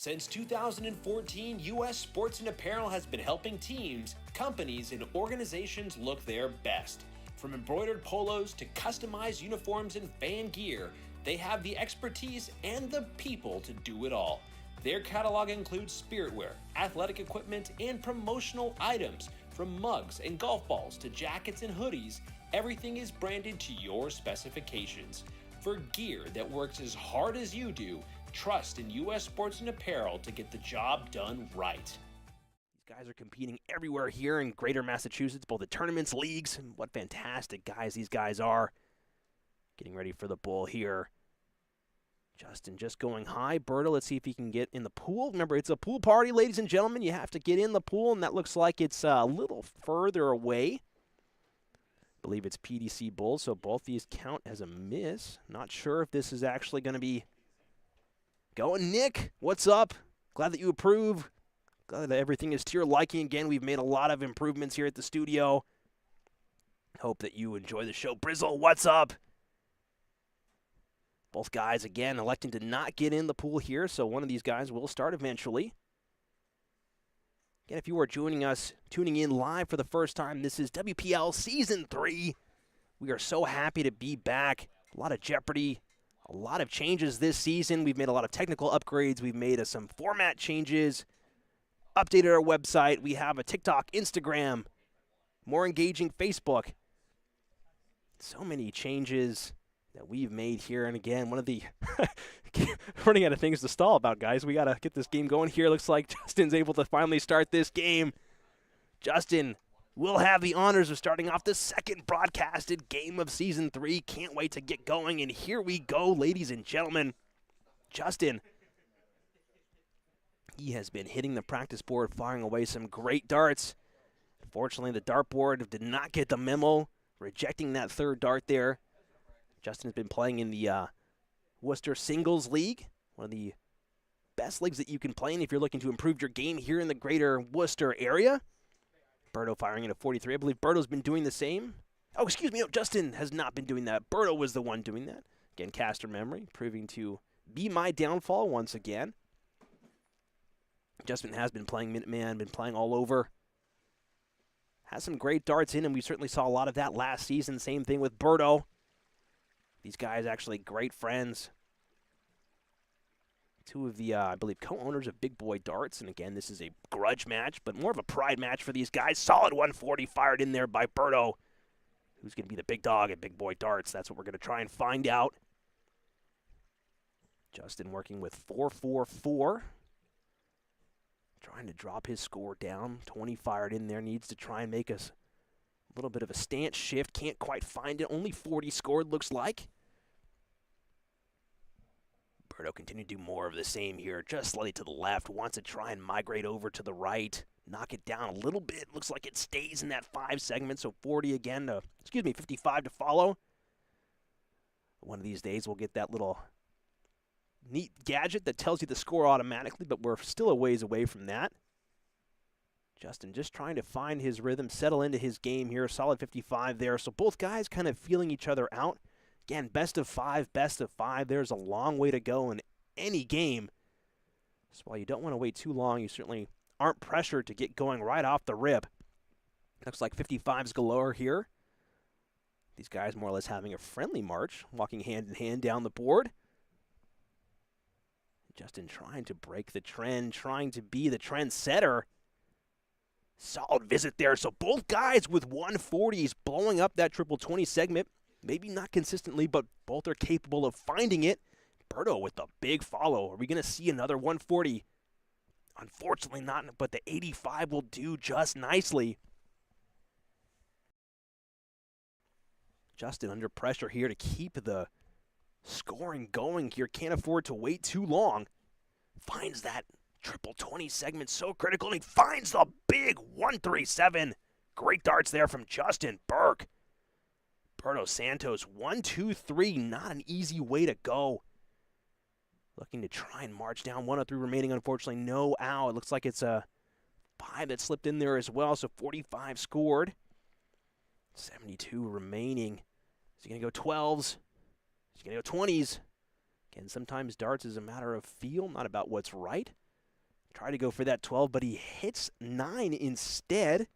Since 2014, U.S. Sports and Apparel has been helping teams, companies, and organizations look their best. From embroidered polos to customized uniforms and fan gear, they have the expertise and the people to do it all. Their catalog includes spiritwear, athletic equipment, and promotional items. From mugs and golf balls to jackets and hoodies, everything is branded to your specifications. For gear that works as hard as you do, trust in U.S. Sports and Apparel to get the job done right. These guys are competing everywhere here in greater Massachusetts, both at tournaments, leagues, and what fantastic guys these guys are. Getting ready for the bull here. Justin just going high. Berto, let's see if he can get in the pool. Remember, it's a pool party, ladies and gentlemen. You have to get in the pool, and that looks like it's a little further away. I believe it's PDC Bulls, so both these count as a miss. Not sure if this is actually going to be going. Nick, what's up? Glad that you approve. Glad that everything is to your liking. Again, we've made a lot of improvements here at the studio. Hope that you enjoy the show. Brizzle, what's up? Both guys, again, electing to not get in the pool here, so one of these guys will start eventually. Again, if you are joining us, tuning in live for the first time, this is WPL Season 3. We are so happy to be back. A lot of Jeopardy, a lot of changes this season. We've made a lot of technical upgrades. We've made some format changes, updated our website. We have a TikTok, Instagram, more engaging Facebook. So many changes that we've made here. And again, one of the running out of things to stall about, guys. We got to get this game going here. Looks like Justin's able to finally start this game. Justin will have the honors of starting off the second broadcasted game of Season 3. Can't wait to get going. And here we go, ladies and gentlemen. Justin, he has been hitting the practice board, firing away some great darts. Unfortunately, the dartboard did not get the memo, rejecting that third dart there. Justin has been playing in the Worcester Singles League, one of the best leagues that you can play in if you're looking to improve your game here in the greater Worcester area. Berto firing in a 43. I believe Berto's been doing the same. Oh, excuse me. No, Justin has not been doing that. Berto was the one doing that. Again, caster memory, proving to be my downfall once again. Justin has been playing Minuteman, been playing all over. Has some great darts in him. We certainly saw a lot of that last season. Same thing with Berto. These guys actually great friends. Two of the, I believe, co-owners of Big Boy Darts. And again, this is a grudge match, but more of a pride match for these guys. Solid 140 fired in there by Berto. Who's going to be the big dog at Big Boy Darts? That's what we're going to try and find out. Justin working with 4-4-4. Trying to drop his score down. 20 fired in there. Needs to try and make us a little bit of a stance shift. Can't quite find it. Only 40 scored, looks like. Berto continue to do more of the same here. Just slightly to the left. Wants to try and migrate over to the right. Knock it down a little bit. Looks like it stays in that 5 segment. So 40 again to, 55 to follow. One of these days we'll get that little neat gadget that tells you the score automatically, but we're still a ways away from that. Justin just trying to find his rhythm, settle into his game here. Solid 55 there. So both guys kind of feeling each other out. Again, best of 5, best of 5. There's a long way to go in any game. So while you don't want to wait too long, you certainly aren't pressured to get going right off the rip. Looks like 55s galore here. These guys more or less having a friendly march, walking hand in hand down the board. Justin trying to break the trend, trying to be the trendsetter. Solid visit there. So both guys with 140s blowing up that triple 20 segment. Maybe not consistently, but both are capable of finding it. Berto with the big follow. Are we going to see another 140? Unfortunately not, but the 85 will do just nicely. Justin under pressure here to keep the scoring going here. Can't afford to wait too long. Finds that triple 20 segment so critical, and he finds the big 137. Great darts there from Justin Burke. Berto Santos, 1-2-3. Not an easy way to go. Looking to try and march down. 103 remaining, unfortunately. No ow. It looks like it's a 5 that slipped in there as well, so 45 scored. 72 remaining. Is he going to go 12s? Is he going to go 20s? Again, sometimes darts is a matter of feel, not about what's right. Tried to go for that 12, but he hits 9 instead,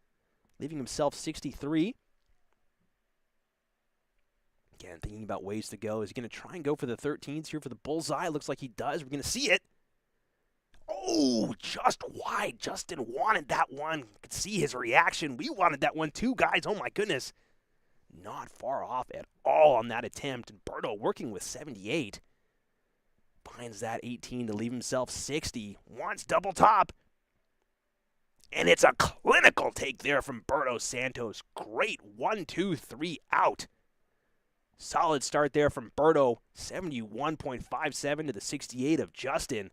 leaving himself 63. Again, thinking about ways to go. Is he going to try and go for the 13s here for the bullseye? Looks like he does. We're going to see it. Oh, just wide. Justin wanted that one. You could see his reaction. We wanted that one too, guys. Oh, my goodness. Not far off at all on that attempt. And Berto working with 78. Finds that 18 to leave himself 60. Wants double top. And it's a clinical take there from Berto Santos. Great 1, 2, 3 out. Solid start there from Berto. 71.57 to the 68 of Justin.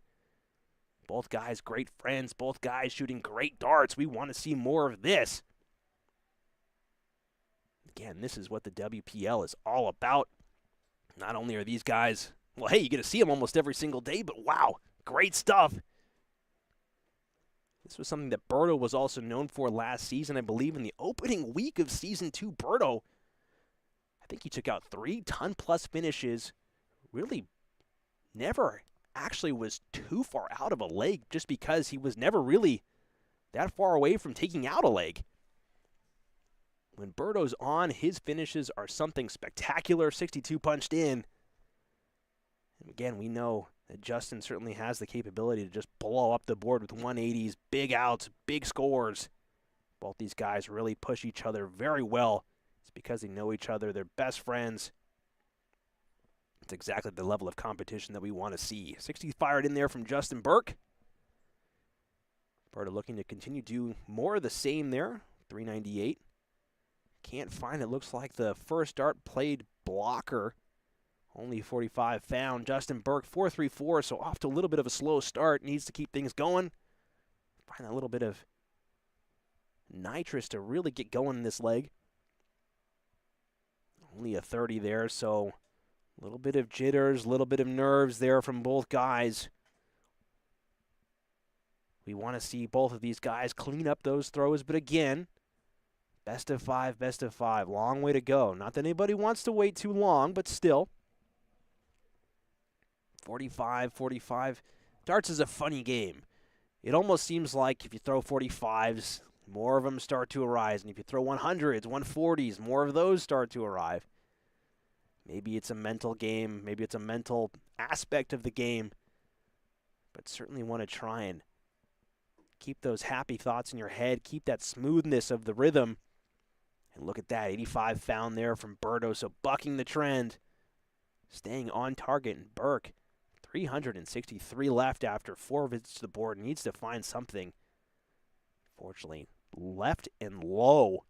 Both guys great friends. Both guys shooting great darts. We want to see more of this. Again, this is what the WPL is all about. Not only are these guys, well, hey, you get to see them almost every single day, but wow, great stuff. This was something that Berto was also known for last season. I believe in the opening week of Season 2, Berto, I think he took out 3 ton-plus finishes. Really never actually was too far out of a leg just because he was never really that far away from taking out a leg. When Berto's on, his finishes are something spectacular. 62 punched in. And again, we know that Justin certainly has the capability to just blow up the board with 180s, big outs, big scores. Both these guys really push each other very well. It's because they know each other. They're best friends. It's exactly the level of competition that we want to see. 60 fired in there from Justin Burke. Berto looking to continue to do more of the same there. 398. Can't find it. Looks like the first dart played blocker. Only 45 found. Justin Burke, 434, so off to a little bit of a slow start. Needs to keep things going. Find that little bit of nitrous to really get going in this leg. Only a 30 there, so a little bit of jitters, a little bit of nerves there from both guys. We want to see both of these guys clean up those throws, but again, best of 5, best of 5. Long way to go. Not that anybody wants to wait too long, but still. 45. Darts is a funny game. It almost seems like if you throw 45s, more of them start to arise. And if you throw 100s, 140s, more of those start to arrive. Maybe it's a mental game. Maybe it's a mental aspect of the game. But certainly want to try and keep those happy thoughts in your head. Keep that smoothness of the rhythm. And look at that, 85 found there from Berto. So bucking the trend. Staying on target. And Burke, 363 left after 4 visits to the board. Needs to find something. Fortunately, left and low.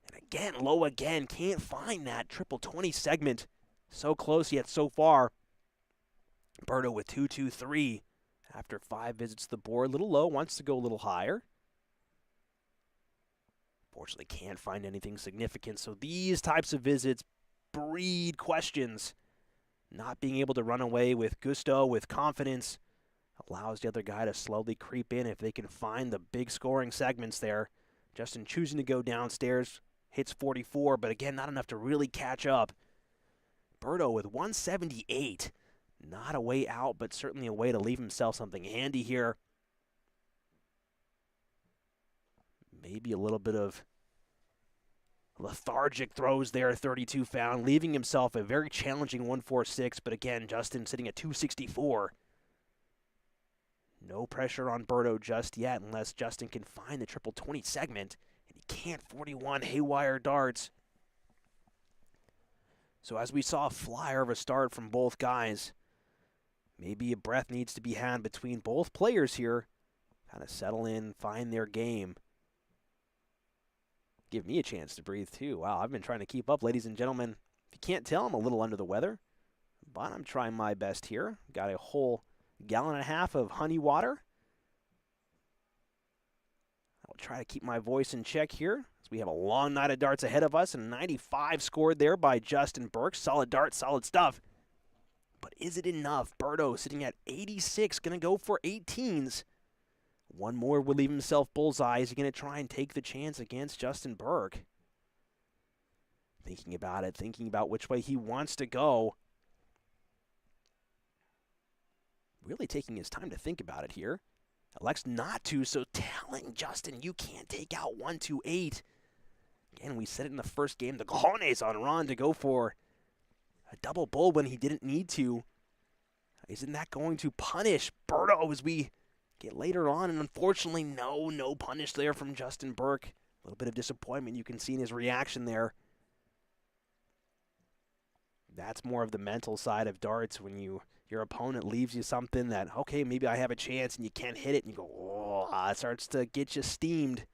And again, low again. Can't find that triple 20 segment. So close yet so far. Berto with 223 after 5 visits to the board. A little low, wants to go a little higher. Fortunately, can't find anything significant. So these types of visits breed questions. Not being able to run away with gusto, with confidence, allows the other guy to slowly creep in if they can find the big scoring segments there. Justin choosing to go downstairs, hits 44, but again, not enough to really catch up. Berto with 178. Not a way out, but certainly a way to leave himself something handy here. Maybe a little bit of lethargic throws there, 32 found, leaving himself a very challenging 146, but again, Justin sitting at 264. No pressure on Berto just yet unless Justin can find the triple 20 segment, and he can't. 41 haywire darts. So as we saw a flyer of a start from both guys, maybe a breath needs to be had between both players here. Kind of settle in, find their game. Give me a chance to breathe too. Wow, I've been trying to keep up, ladies and gentlemen. If you can't tell, I'm a little under the weather, but I'm trying my best here. Got a whole gallon and a half of honey water. I'll try to keep my voice in check here as we have a long night of darts ahead of us, and 95 scored there by Justin Burke. Solid dart, solid stuff. But is it enough? Berto sitting at 86, going to go for 18s. One more would leave himself bullseye. Is he going to try and take the chance against Justin Burke? Thinking about it, thinking about which way he wants to go. Really taking his time to think about it here. Elects not to, so telling Justin you can't take out 1-2-8. Again, we said it in the first game. The cojones on Ron to go for a double bull when he didn't need to. Isn't that going to punish Berto as we get later on? And unfortunately, no punish there from Justin Burke. A little bit of disappointment you can see in his reaction there. That's more of the mental side of darts when your opponent leaves you something that, okay, maybe I have a chance and you can't hit it and you go, oh, it starts to get you steamed.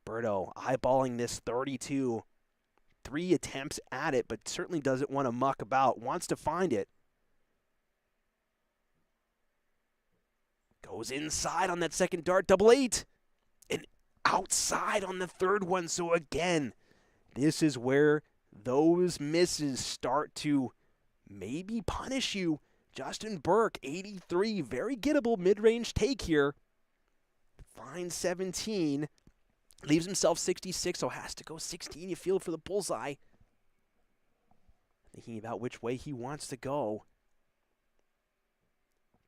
Berto eyeballing this 32. 3 attempts at it, but certainly doesn't want to muck about, wants to find it. Goes inside on that second dart, double 8. And outside on the third one. So again, this is where those misses start to maybe punish you. Justin Burke, 83, very gettable mid-range take here. Finds 17. Leaves himself 66, so has to go 16. You feel for the bullseye. Thinking about which way he wants to go.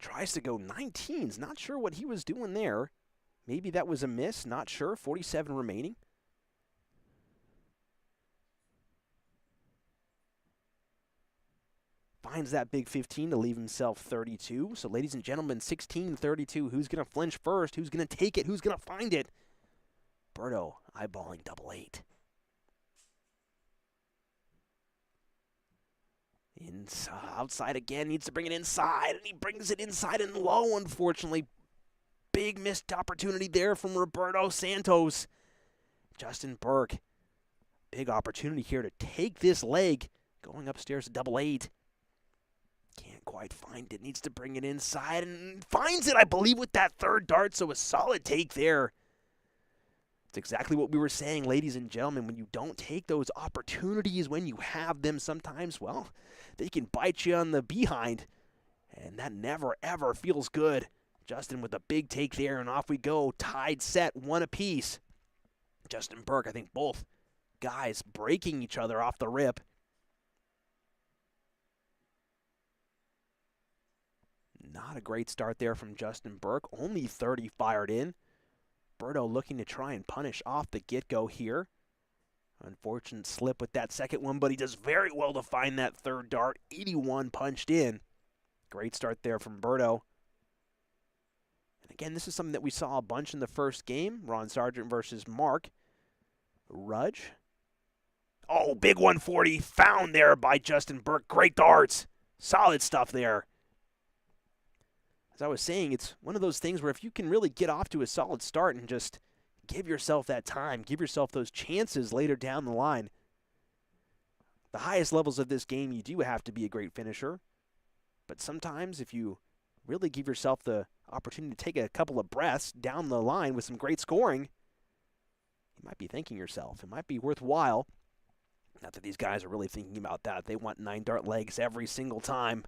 Tries to go 19s. Not sure what he was doing there. Maybe that was a miss. Not sure. 47 remaining. Finds that big 15 to leave himself 32. So, ladies and gentlemen, 16-32. Who's going to flinch first? Who's going to take it? Who's going to find it? Berto eyeballing double 8. Outside again, needs to bring it inside, and he brings it inside and low, unfortunately. Big missed opportunity there from Berto Santos. Justin Burke, big opportunity here to take this leg. Going upstairs to double 8. Can't quite find it, needs to bring it inside, and finds it, I believe, with that third dart, so a solid take there. It's exactly what we were saying, ladies and gentlemen. When you don't take those opportunities when you have them, sometimes, well, they can bite you on the behind. And that never, ever feels good. Justin with a big take there, and off we go. Tied set, 1 apiece. Justin Burke, I think both guys breaking each other off the rip. Not a great start there from Justin Burke. Only 30 fired in. Berto looking to try and punish off the get-go here. Unfortunate slip with that second one, but he does very well to find that third dart. 81 punched in. Great start there from Berto. And again, this is something that we saw a bunch in the first game. Ron Sargent versus Mark. Rudge. Oh, big 140 found there by Justin Burke. Great darts. Solid stuff there. As I was saying, it's one of those things where if you can really get off to a solid start and just give yourself that time, give yourself those chances later down the line. The highest levels of this game, you do have to be a great finisher. But sometimes if you really give yourself the opportunity to take a couple of breaths down the line with some great scoring, you might be thanking yourself. It might be worthwhile. Not that these guys are really thinking about that. They want 9 dart legs every single time.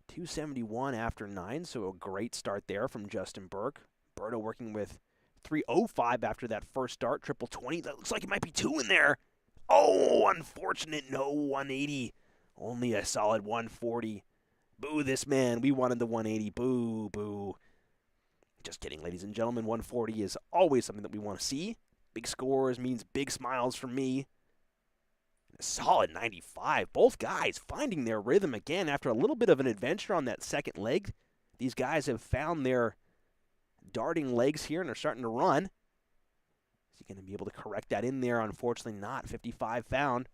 271 after 9, so a great start there from Justin Burke. Berto working with 305 after that first start. Triple 20. That looks like it might be 2 in there. Oh, unfortunate. No 180. Only a solid 140. Boo this man. We wanted the 180. Boo, boo. Just kidding, ladies and gentlemen. 140 is always something that we want to see. Big scores means big smiles for me. A solid 95. Both guys finding their rhythm again after a little bit of an adventure on that second leg. These guys have found their darting legs here and are starting to run. Is he going to be able to correct that in there? Unfortunately not. 55 found.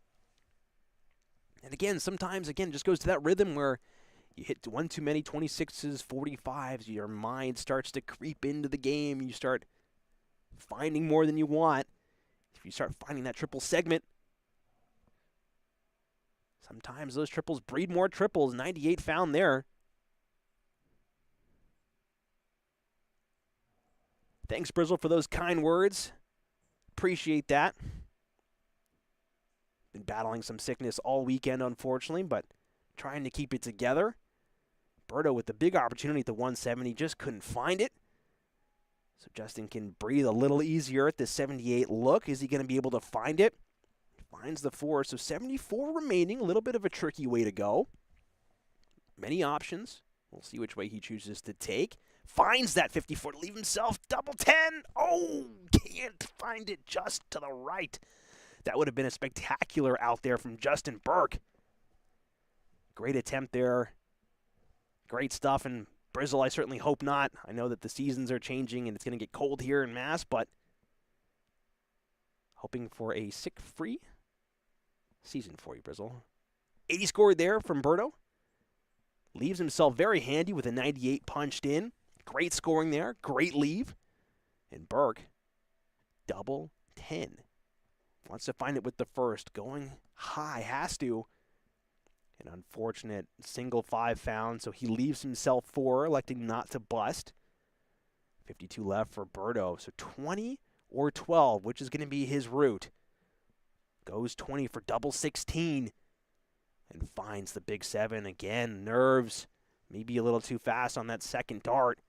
And again, sometimes, just goes to that rhythm where you hit one too many 26s, 45s. Your mind starts to creep into the game. You start finding more than you want. If you start finding that triple segment, sometimes those triples breed more triples. 98 found there. Thanks, Brizzle, for those kind words. Appreciate that. Been battling some sickness all weekend, unfortunately, but trying to keep it together. Berto with the big opportunity at the 170, just couldn't find it. So Justin can breathe a little easier at the 78 look. Is he going to be able to find it? Finds the 4, so 74 remaining. A little bit of a tricky way to go. Many options. We'll see which way he chooses to take. Finds that 54 to leave himself double 10. Oh, can't find it just to the right. That would have been a spectacular out there from Justin Burke. Great attempt there. Great stuff. And Brizzle, I certainly hope not. I know that the seasons are changing and it's going to get cold here in Mass, but hoping for a sick-free season for you, Brizzle. 80 scored there from Berto. Leaves himself very handy with a 98 punched in. Great scoring there. Great leave. And Burke, double 10. Wants to find it with the first. Going high. Has to. An unfortunate single 5 found, so he leaves himself 4, electing not to bust. 52 left for Berto. So 20 or 12, which is going to be his route. Goes 20 for double 16. And finds the big 7 again. Nerves. Maybe a little too fast on that second dart.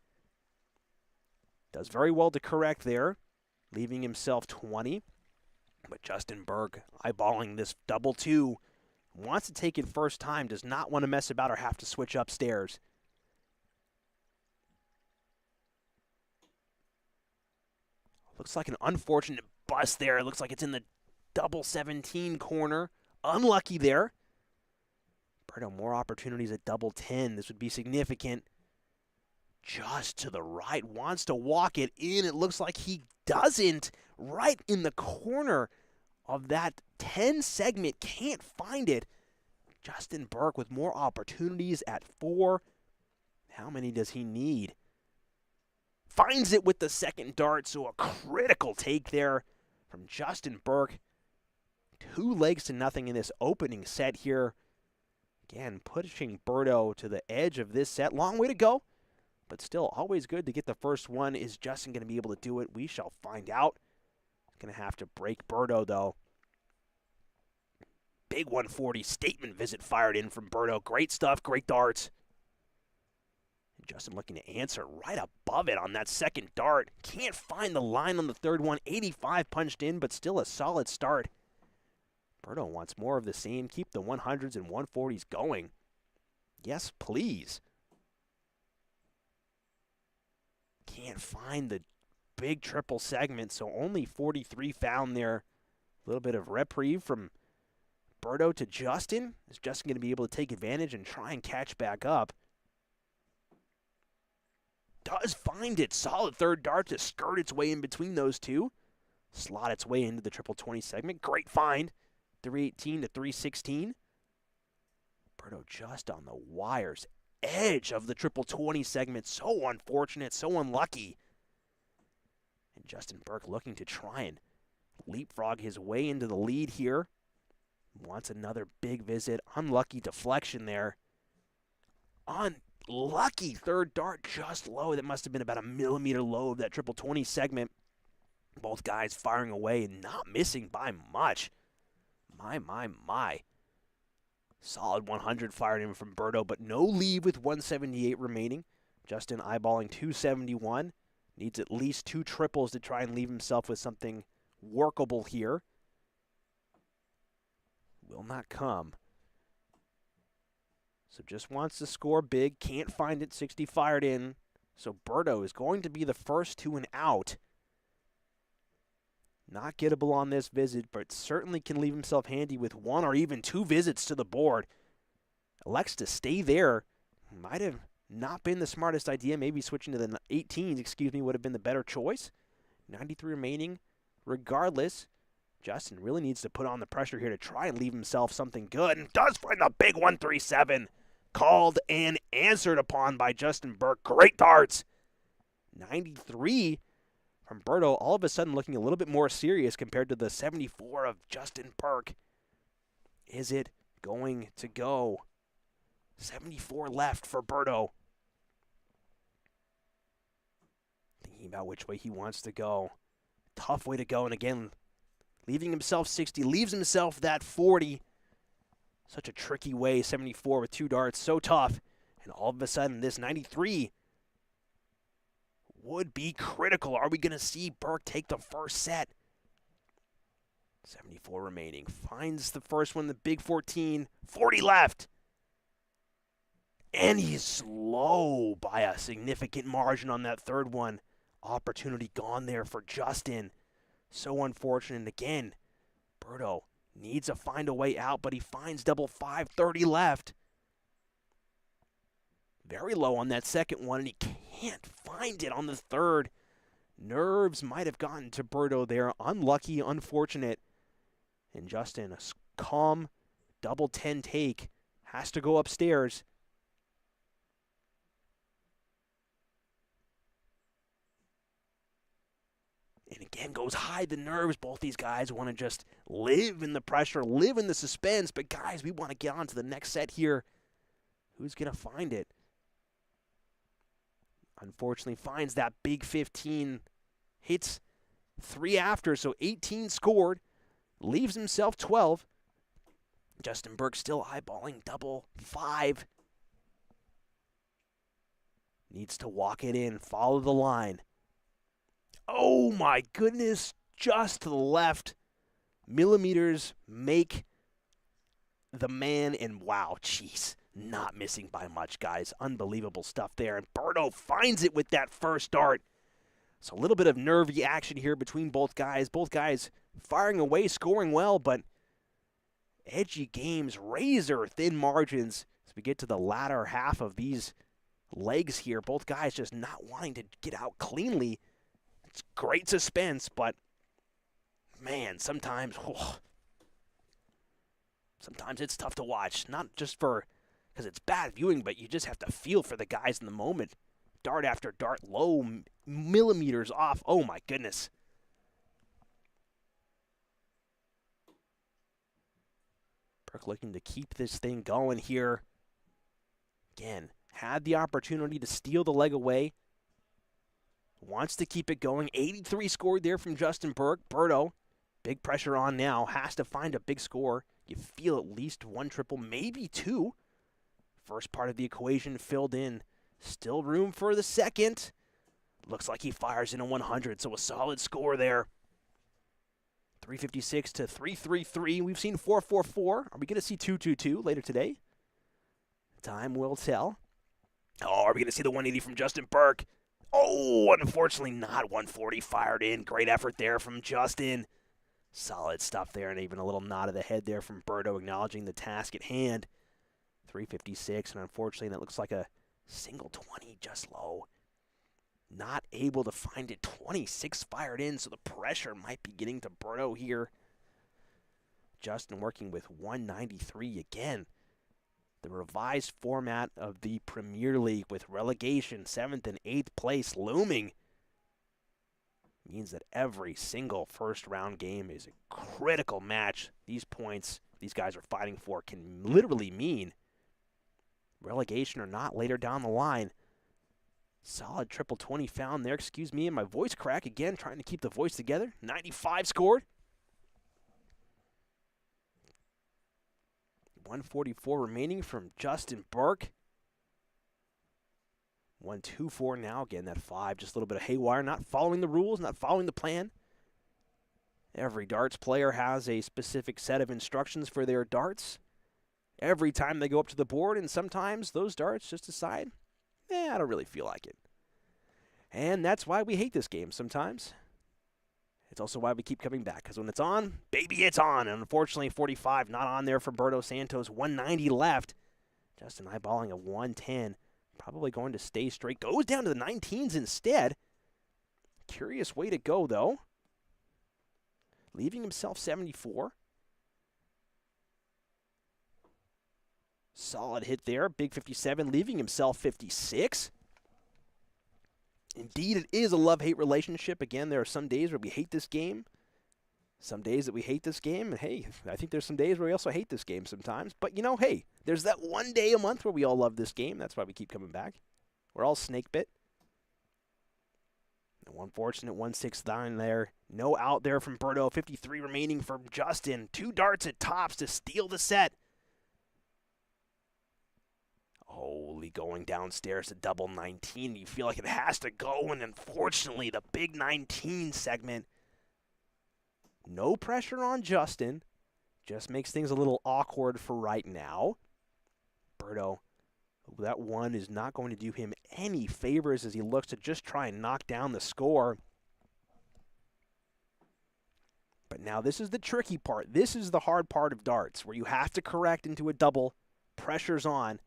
Does very well to correct there. Leaving himself 20. But Justin Burke eyeballing this double 2. Wants to take it first time. Does not want to mess about or have to switch upstairs. Looks like an unfortunate bust there. It looks like it's in the double 17 corner. Unlucky there. Berto, more opportunities at double 10. This would be significant. Just to the right. Wants to walk it in. It looks like he doesn't. Right in the corner of that 10 segment. Can't find it. Justin Burke with more opportunities at 4. How many does he need? Finds it with the second dart, so a critical take there from Justin Burke. 2 legs to nothing in this opening set here. Again, pushing Berto to the edge of this set. Long way to go, but still always good to get the first one. Is Justin going to be able to do it? We shall find out. Going to have to break Berto, though. Big 140 statement visit fired in from Berto. Great stuff, great darts. Justin looking to answer right above it on that second dart. Can't find the line on the third one. 85 punched in, but still a solid start. Berto wants more of the same. Keep the 100s and 140s going. Yes, please. Can't find the big triple segment, so only 43 found there. A little bit of reprieve from Berto to Justin. Is Justin going to be able to take advantage and try and catch back up? Does find it. Solid third dart to skirt its way in between those two. Slot its way into the triple 20 segment. Great find. 318 to 316. Berto just on the wire's edge of the triple 20 segment. So unfortunate, so unlucky. And Justin Burke looking to try and leapfrog his way into the lead here. Wants another big visit. Unlucky deflection there. Unlucky third dart just low. That must have been about a millimeter low of that triple 20 segment. Both guys firing away and not missing by much. My. Solid 100 fired in from Berto, but no lead with 178 remaining. Justin eyeballing 271. Needs at least 2 triples to try and leave himself with something workable here. Will not come. So just wants to score big. Can't find it. 60 fired in. So Berto is going to be the first to an out. Not gettable on this visit, but certainly can leave himself handy with 1 or even 2 visits to the board. Elects to stay there. Might have not been the smartest idea. Maybe switching to the 18s, would have been the better choice. 93 remaining. Regardless, Justin really needs to put on the pressure here to try and leave himself something good. And does find the big 137. Called and answered upon by Justin Burke. Great darts. 93 from Berto, all of a sudden looking a little bit more serious compared to the 74 of Justin Burke. Is it going to go? 74 left for Berto. Thinking about which way he wants to go. Tough way to go, and again, leaving himself 60, leaves himself that 40. Such a tricky way, 74 with 2 darts, so tough. And all of a sudden, this 93 would be critical. Are we going to see Burke take the first set? 74 remaining. Finds the first one, the big 14. 40 left. And he's slow by a significant margin on that third one. Opportunity gone there for Justin. So unfortunate. And again, Berto needs to find a way out, but he finds double 5:30 left. Very low on that second one, and he can't find it on the third. Nerves might have gotten to Berto there. Unlucky, unfortunate. And Justin, a calm double 10 take, has to go upstairs. And again, goes high, the nerves. Both these guys want to just live in the pressure, live in the suspense. But guys, we want to get on to the next set here. Who's going to find it? Unfortunately, finds that big 15. Hits 3 after, so 18 scored. Leaves himself 12. Justin Burke still eyeballing double 5. Needs to walk it in, follow the line. Oh my goodness, just to the left. Millimeters make the man, and wow, jeez, not missing by much, guys. Unbelievable stuff there. And Berto finds it with that first dart. So a little bit of nervy action here between both guys. Both guys firing away, scoring well, but edgy games, razor-thin margins as we get to the latter half of these legs here. Both guys just not wanting to get out cleanly. It's great suspense, but man, sometimes it's tough to watch. Not just because it's bad viewing, but you just have to feel for the guys in the moment. Dart after dart, low millimeters off. Oh my goodness. Burke looking to keep this thing going here. Again, had the opportunity to steal the leg away. Wants to keep it going. 83 scored there from Justin Burke. Berto, big pressure on now. Has to find a big score. You feel at least one triple, maybe two. First part of the equation filled in. Still room for the second. Looks like he fires in a 100, so a solid score there. 356 to 333. We've seen 444. Are we going to see 222 later today? Time will tell. Oh, are we going to see the 180 from Justin Burke? Oh, unfortunately not. 140 fired in. Great effort there from Justin. Solid stuff there, and even a little nod of the head there from Berto acknowledging the task at hand. 356, and unfortunately that looks like a single 20 just low. Not able to find it. 26 fired in, so the pressure might be getting to Berto here. Justin working with 193 again. The revised format of the Premier League with relegation, 7th and 8th place looming, means that every single first-round game is a critical match. These points these guys are fighting for can literally mean relegation or not later down the line. Solid triple 20 found there. Excuse me, and my voice crack again, trying to keep the voice together. 95 scored. 144 remaining from Justin Burke. 124 now. Again, that 5, just a little bit of haywire. Not following the rules, not following the plan. Every darts player has a specific set of instructions for their darts. Every time they go up to the board, and sometimes those darts just decide, I don't really feel like it. And that's why we hate this game sometimes. It's also why we keep coming back, because when it's on, baby, it's on. And unfortunately, 45 not on there for Berto Santos. 190 left. Justin eyeballing a 110. Probably going to stay straight. Goes down to the 19s instead. Curious way to go, though. Leaving himself 74. Solid hit there. Big 57, leaving himself 56. Indeed, it is a love-hate relationship. Again, there are some days where we hate this game. Some days that we hate this game. And, hey, I think there's some days where we also hate this game sometimes. But, hey, there's that one day a month where we all love this game. That's why we keep coming back. We're all snake-bit. One fortunate 169 there. No out there from Berto. 53 remaining from Justin. 2 darts at tops to steal the set. Holy, going downstairs to double 19. You feel like it has to go, and unfortunately, the big 19 segment. No pressure on Justin. Just makes things a little awkward for right now. Berto That one is not going to do him any favors as he looks to just try and knock down the score. But now this is the tricky part. This is the hard part of darts, where you have to correct into a double. Pressure's on.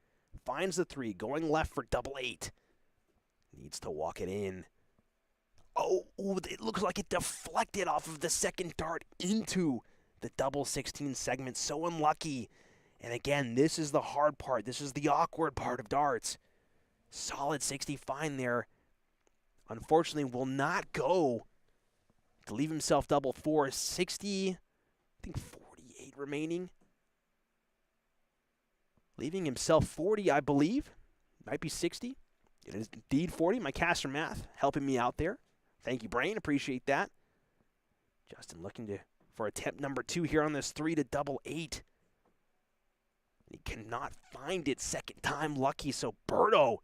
Finds the 3, going left for double 8. Needs to walk it in. Oh, it looks like it deflected off of the second dart into the double 16 segment. So unlucky. And again, this is the hard part. This is the awkward part of darts. Solid 60 fine there. Unfortunately, will not go to leave himself double 4. 60, I think 48 remaining. Leaving himself 40, I believe. Might be 60. It is indeed 40. My caster math helping me out there. Thank you, Brain. Appreciate that. Justin looking for attempt number 2 here on this 3 to double 8. He cannot find it second time lucky, so Berto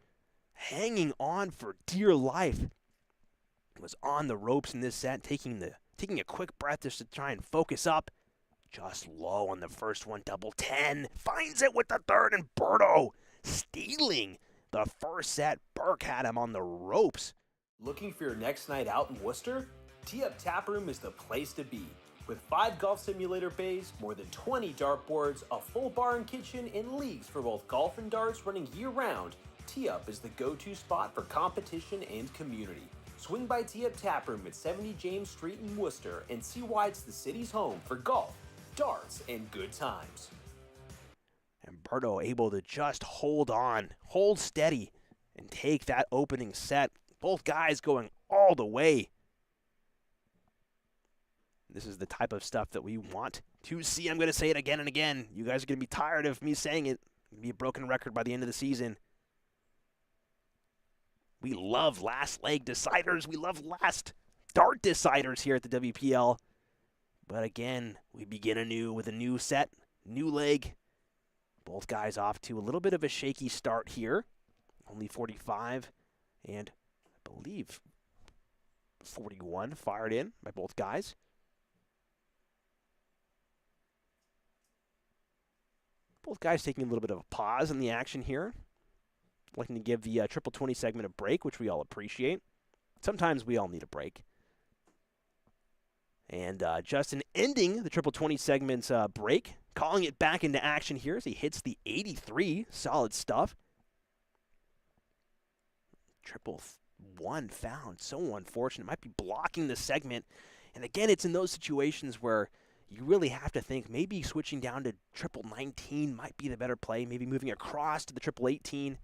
hanging on for dear life. Was on the ropes in this set, taking a quick breath just to try and focus up. Just low on the first one, double 10. Finds it with the third, and Berto stealing the first set. Burke had him on the ropes. Looking for your next night out in Worcester? Tee Up Tap Room is the place to be. With 5 golf simulator bays, more than 20 dartboards, a full bar and kitchen, and leagues for both golf and darts running year-round, Tee Up is the go-to spot for competition and community. Swing by Tee Up Tap Room at 70 James Street in Worcester and see why it's the city's home for golf, darts, and good times. And Berto able to just hold on, hold steady, and take that opening set. Both guys going all the way. This is the type of stuff that we want to see. I'm going to say it again and again. You guys are going to be tired of me saying it. It's going to be a broken record by the end of the season. We love last leg deciders. We love last dart deciders here at the WPL. But again, we begin anew with a new set, new leg. Both guys off to a little bit of a shaky start here. Only 45 and I believe 41 fired in by both guys. Both guys taking a little bit of a pause in the action here. Looking to give the triple 20 segment a break, which we all appreciate. Sometimes we all need a break. And Justin ending the triple 20 segment's break, calling it back into action here as he hits the 83. Solid stuff. Triple 1 found. So unfortunate. Might be blocking the segment. And again, it's in those situations where you really have to think maybe switching down to triple 19 might be the better play. Maybe moving across to the triple 18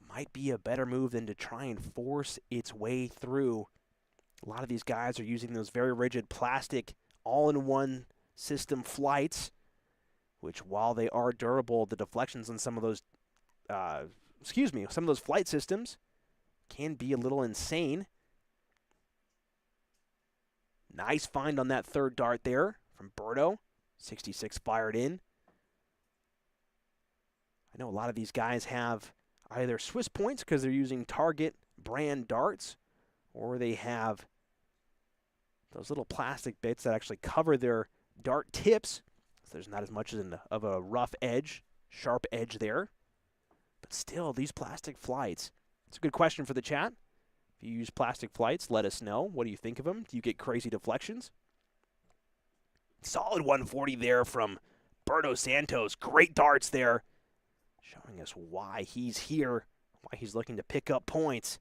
might be a better move than to try and force its way through. A lot of these guys are using those very rigid plastic all-in-one system flights, which while they are durable, the deflections on some of those, some of those flight systems can be a little insane. Nice find on that third dart there from Berto. 66 fired in. I know a lot of these guys have either Swiss points because they're using Target brand darts, or they have those little plastic bits that actually cover their dart tips. So there's not as much of a rough edge, sharp edge there. But still, these plastic flights. It's a good question for the chat. If you use plastic flights, let us know. What do you think of them? Do you get crazy deflections? Solid 140 there from Berto Santos. Great darts there. Showing us why he's here, why he's looking to pick up points.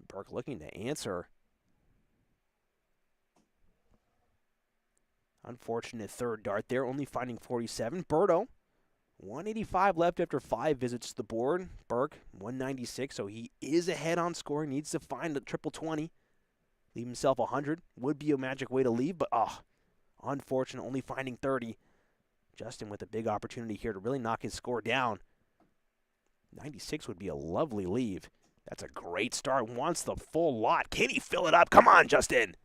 Burke looking to answer. Unfortunate third dart there, only finding 47. Berto, 185 left after 5 visits to the board. Burke, 196, so he is ahead on score. Needs to find the triple 20. Leave himself 100. Would be a magic way to leave, but unfortunate, only finding 30. Justin with a big opportunity here to really knock his score down. 96 would be a lovely leave. That's a great start. Wants the full lot. Can he fill it up? Come on, Justin.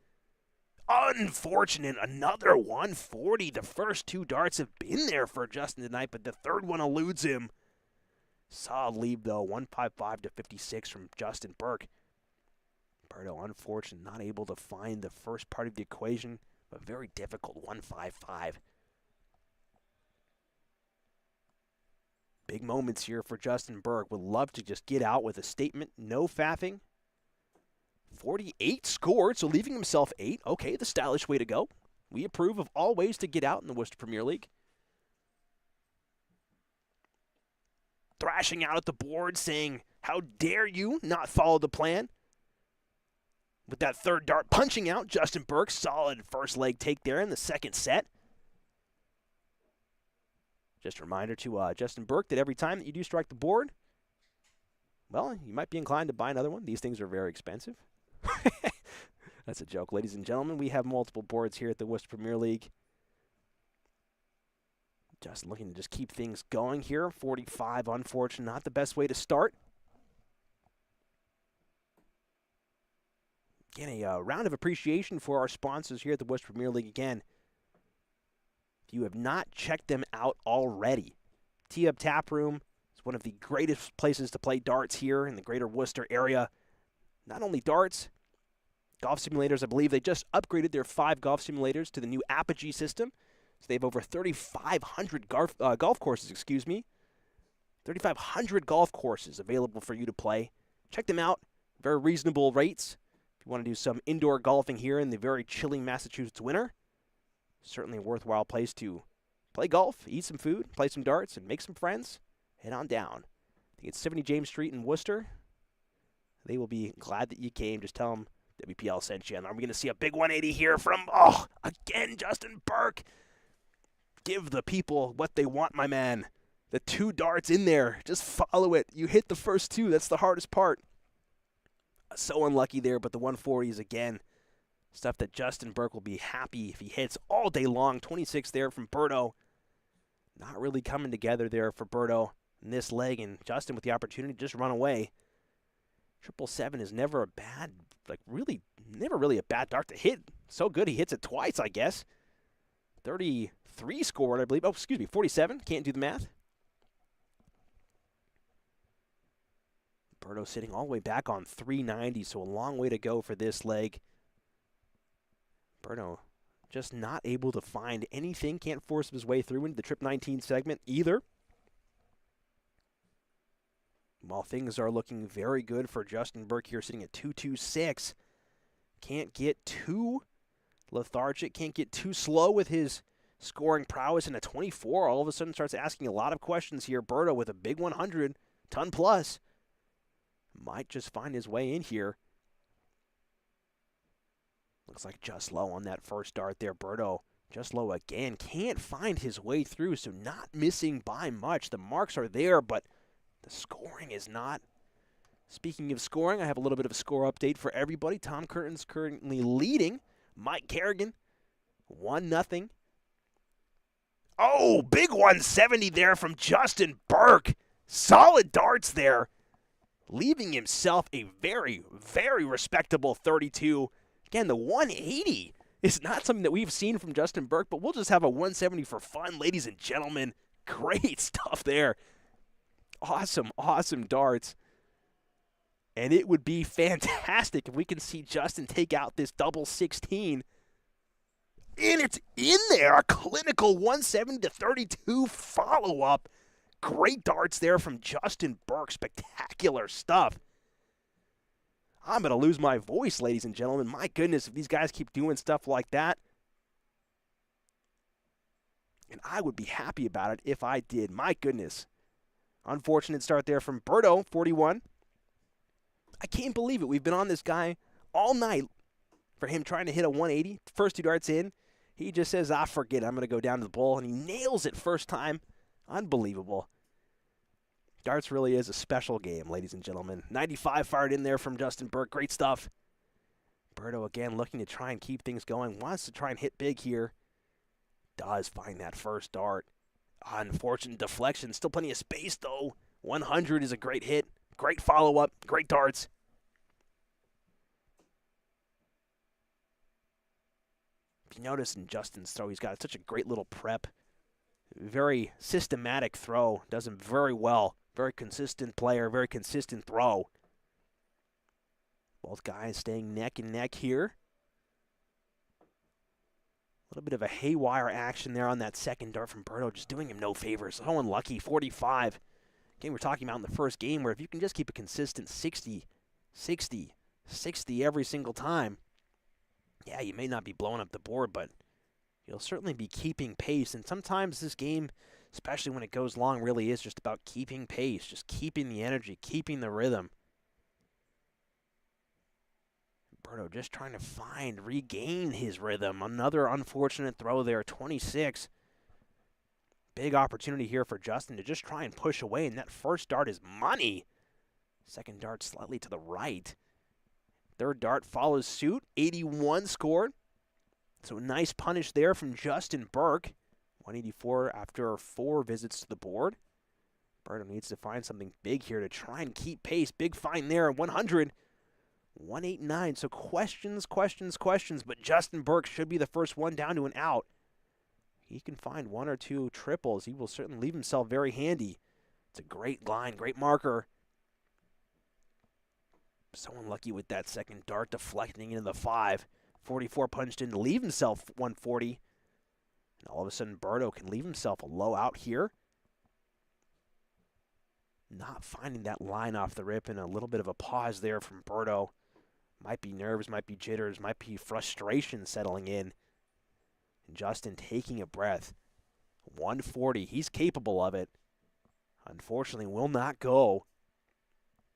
Unfortunate. Another 140. The first 2 darts have been there for Justin tonight, but the third one eludes him. Solid leave, though. 155 to 56 from Justin Burke. Berto, unfortunate, not able to find the first part of the equation, but very difficult. 155. Big moments here for Justin Burke. Would love to just get out with a statement. No faffing. 48 scored, so leaving himself 8. Okay, the stylish way to go. We approve of all ways to get out in the Worcester Premier League. Thrashing out at the board, saying, how dare you not follow the plan? With that third dart punching out, Justin Burke, solid first leg take there in the second set. Just a reminder to Justin Burke that every time that you do strike the board, well, you might be inclined to buy another one. These things are very expensive. That's a joke. Ladies and gentlemen, we have multiple boards here at the Worcester Premier League. Just looking to just keep things going here. 45, unfortunate, not the best way to start. Again, a round of appreciation for our sponsors here at the Worcester Premier League. Again, if you have not checked them out already, Tee-Up Tap Room is one of the greatest places to play darts here in the greater Worcester area. Not only darts, golf simulators. I believe they just upgraded their 5 golf simulators to the new Apogee system. So they have over 3,500 golf courses, 3,500 golf courses available for you to play. Check them out. Very reasonable rates. If you want to do some indoor golfing here in the very chilling Massachusetts winter, certainly a worthwhile place to play golf, eat some food, play some darts, and make some friends. Head on down. I think it's 70 James Street in Worcester. They will be glad that you came. Just tell them WPL sent you. And are we going to see a big 180 here from, again, Justin Burke? Give the people what they want, my man. The 2 darts in there. Just follow it. You hit the first 2. That's the hardest part. So unlucky there, but the 140s again. Stuff that Justin Burke will be happy if he hits all day long. 26 there from Berto. Not really coming together there for Berto in this leg. And Justin with the opportunity to just run away. 777 is never a bad, never really a bad dart to hit. So good he hits it twice, I guess. 33 scored, I believe. 47. Can't do the math. Berto sitting all the way back on 390, so a long way to go for this leg. Berto just not able to find anything. Can't force his way through into the trip 19 segment either. While things are looking very good for Justin Burke here, sitting at 226. Can't get too lethargic, can't get too slow with his scoring prowess. And a 24 all of a sudden starts asking a lot of questions here. Berto with a big 100, ton plus. Might just find his way in here. Looks like just low on that first dart there. Berto just low again. Can't find his way through, so not missing by much. The marks are there, but the scoring is not. Speaking of scoring, I have a little bit of a score update for everybody. Tom Curtin's currently leading. Mike Kerrigan, 1-0. Oh, big 170 there from Justin Burke. Solid darts there. Leaving himself a very, very respectable 32. Again, the 180 is not something that we've seen from Justin Burke, but we'll just have a 170 for fun, ladies and gentlemen. Great stuff there. Awesome, awesome darts. And it would be fantastic if we can see Justin take out this double 16. And it's in there, a clinical 170 to 32 follow-up. Great darts there from Justin Burke. Spectacular stuff. I'm going to lose my voice, ladies and gentlemen. My goodness, if these guys keep doing stuff like that. And I would be happy about it if I did. My goodness. Unfortunate start there from Berto, 41. I can't believe it. We've been on this guy all night for him trying to hit a 180. First 2 darts in. He just says, forget it. I'm going to go down to the bowl. And he nails it first time. Unbelievable. Darts really is a special game, ladies and gentlemen. 95 fired in there from Justin Burke. Great stuff. Berto again looking to try and keep things going. Wants to try and hit big here. Does find that first dart. Unfortunate deflection. Still plenty of space, though. 100 is a great hit. Great follow-up. Great darts. If you notice in Justin's throw, he's got such a great little prep. Very systematic throw. Does him very well. Very consistent player. Very consistent throw. Both guys staying neck and neck here. A little bit of a haywire action there on that second dart from Berto. Just doing him no favors. So unlucky. 45. Again, we're talking about in the first game where if you can just keep a consistent 60, 60, 60 every single time, yeah, you may not be blowing up the board, but you'll certainly be keeping pace. And sometimes this game, especially when it goes long, really is just about keeping pace, just keeping the energy, keeping the rhythm. Berto just trying to regain his rhythm. Another unfortunate throw there, 26. Big opportunity here for Justin to just try and push away, and that first dart is money. Second dart slightly to the right. Third dart follows suit, 81 scored. So a nice punish there from Justin Burke. 184 after 4 visits to the board. Berto needs to find something big here to try and keep pace. Big find there, 100. 189, so questions, but Justin Burke should be the first one down to an out. He can find 1 or 2 triples. He will certainly leave himself very handy. It's a great line, great marker. So unlucky with that second dart deflecting into the 5. 44 punched in to leave himself 140. And all of a sudden, Berto can leave himself a low out here. Not finding that line off the rip, and a little bit of a pause there from Berto. Might be nerves, might be jitters, might be frustration settling in. And Justin taking a breath. 140, he's capable of it. Unfortunately, will not go.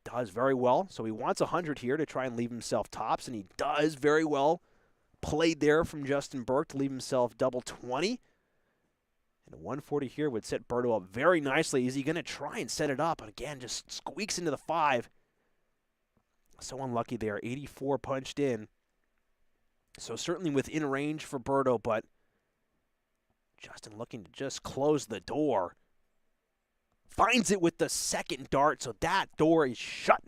Does very well, so he wants 100 here to try and leave himself tops, and he does very well. Played there from Justin Burke to leave himself double 20. And a 140 here would set Berto up very nicely. Is he going to try and set it up? And again, just squeaks into the 5. So unlucky there. 84 punched in. So certainly within range for Berto, but Justin looking to just close the door. Finds it with the second dart, so that door is shut.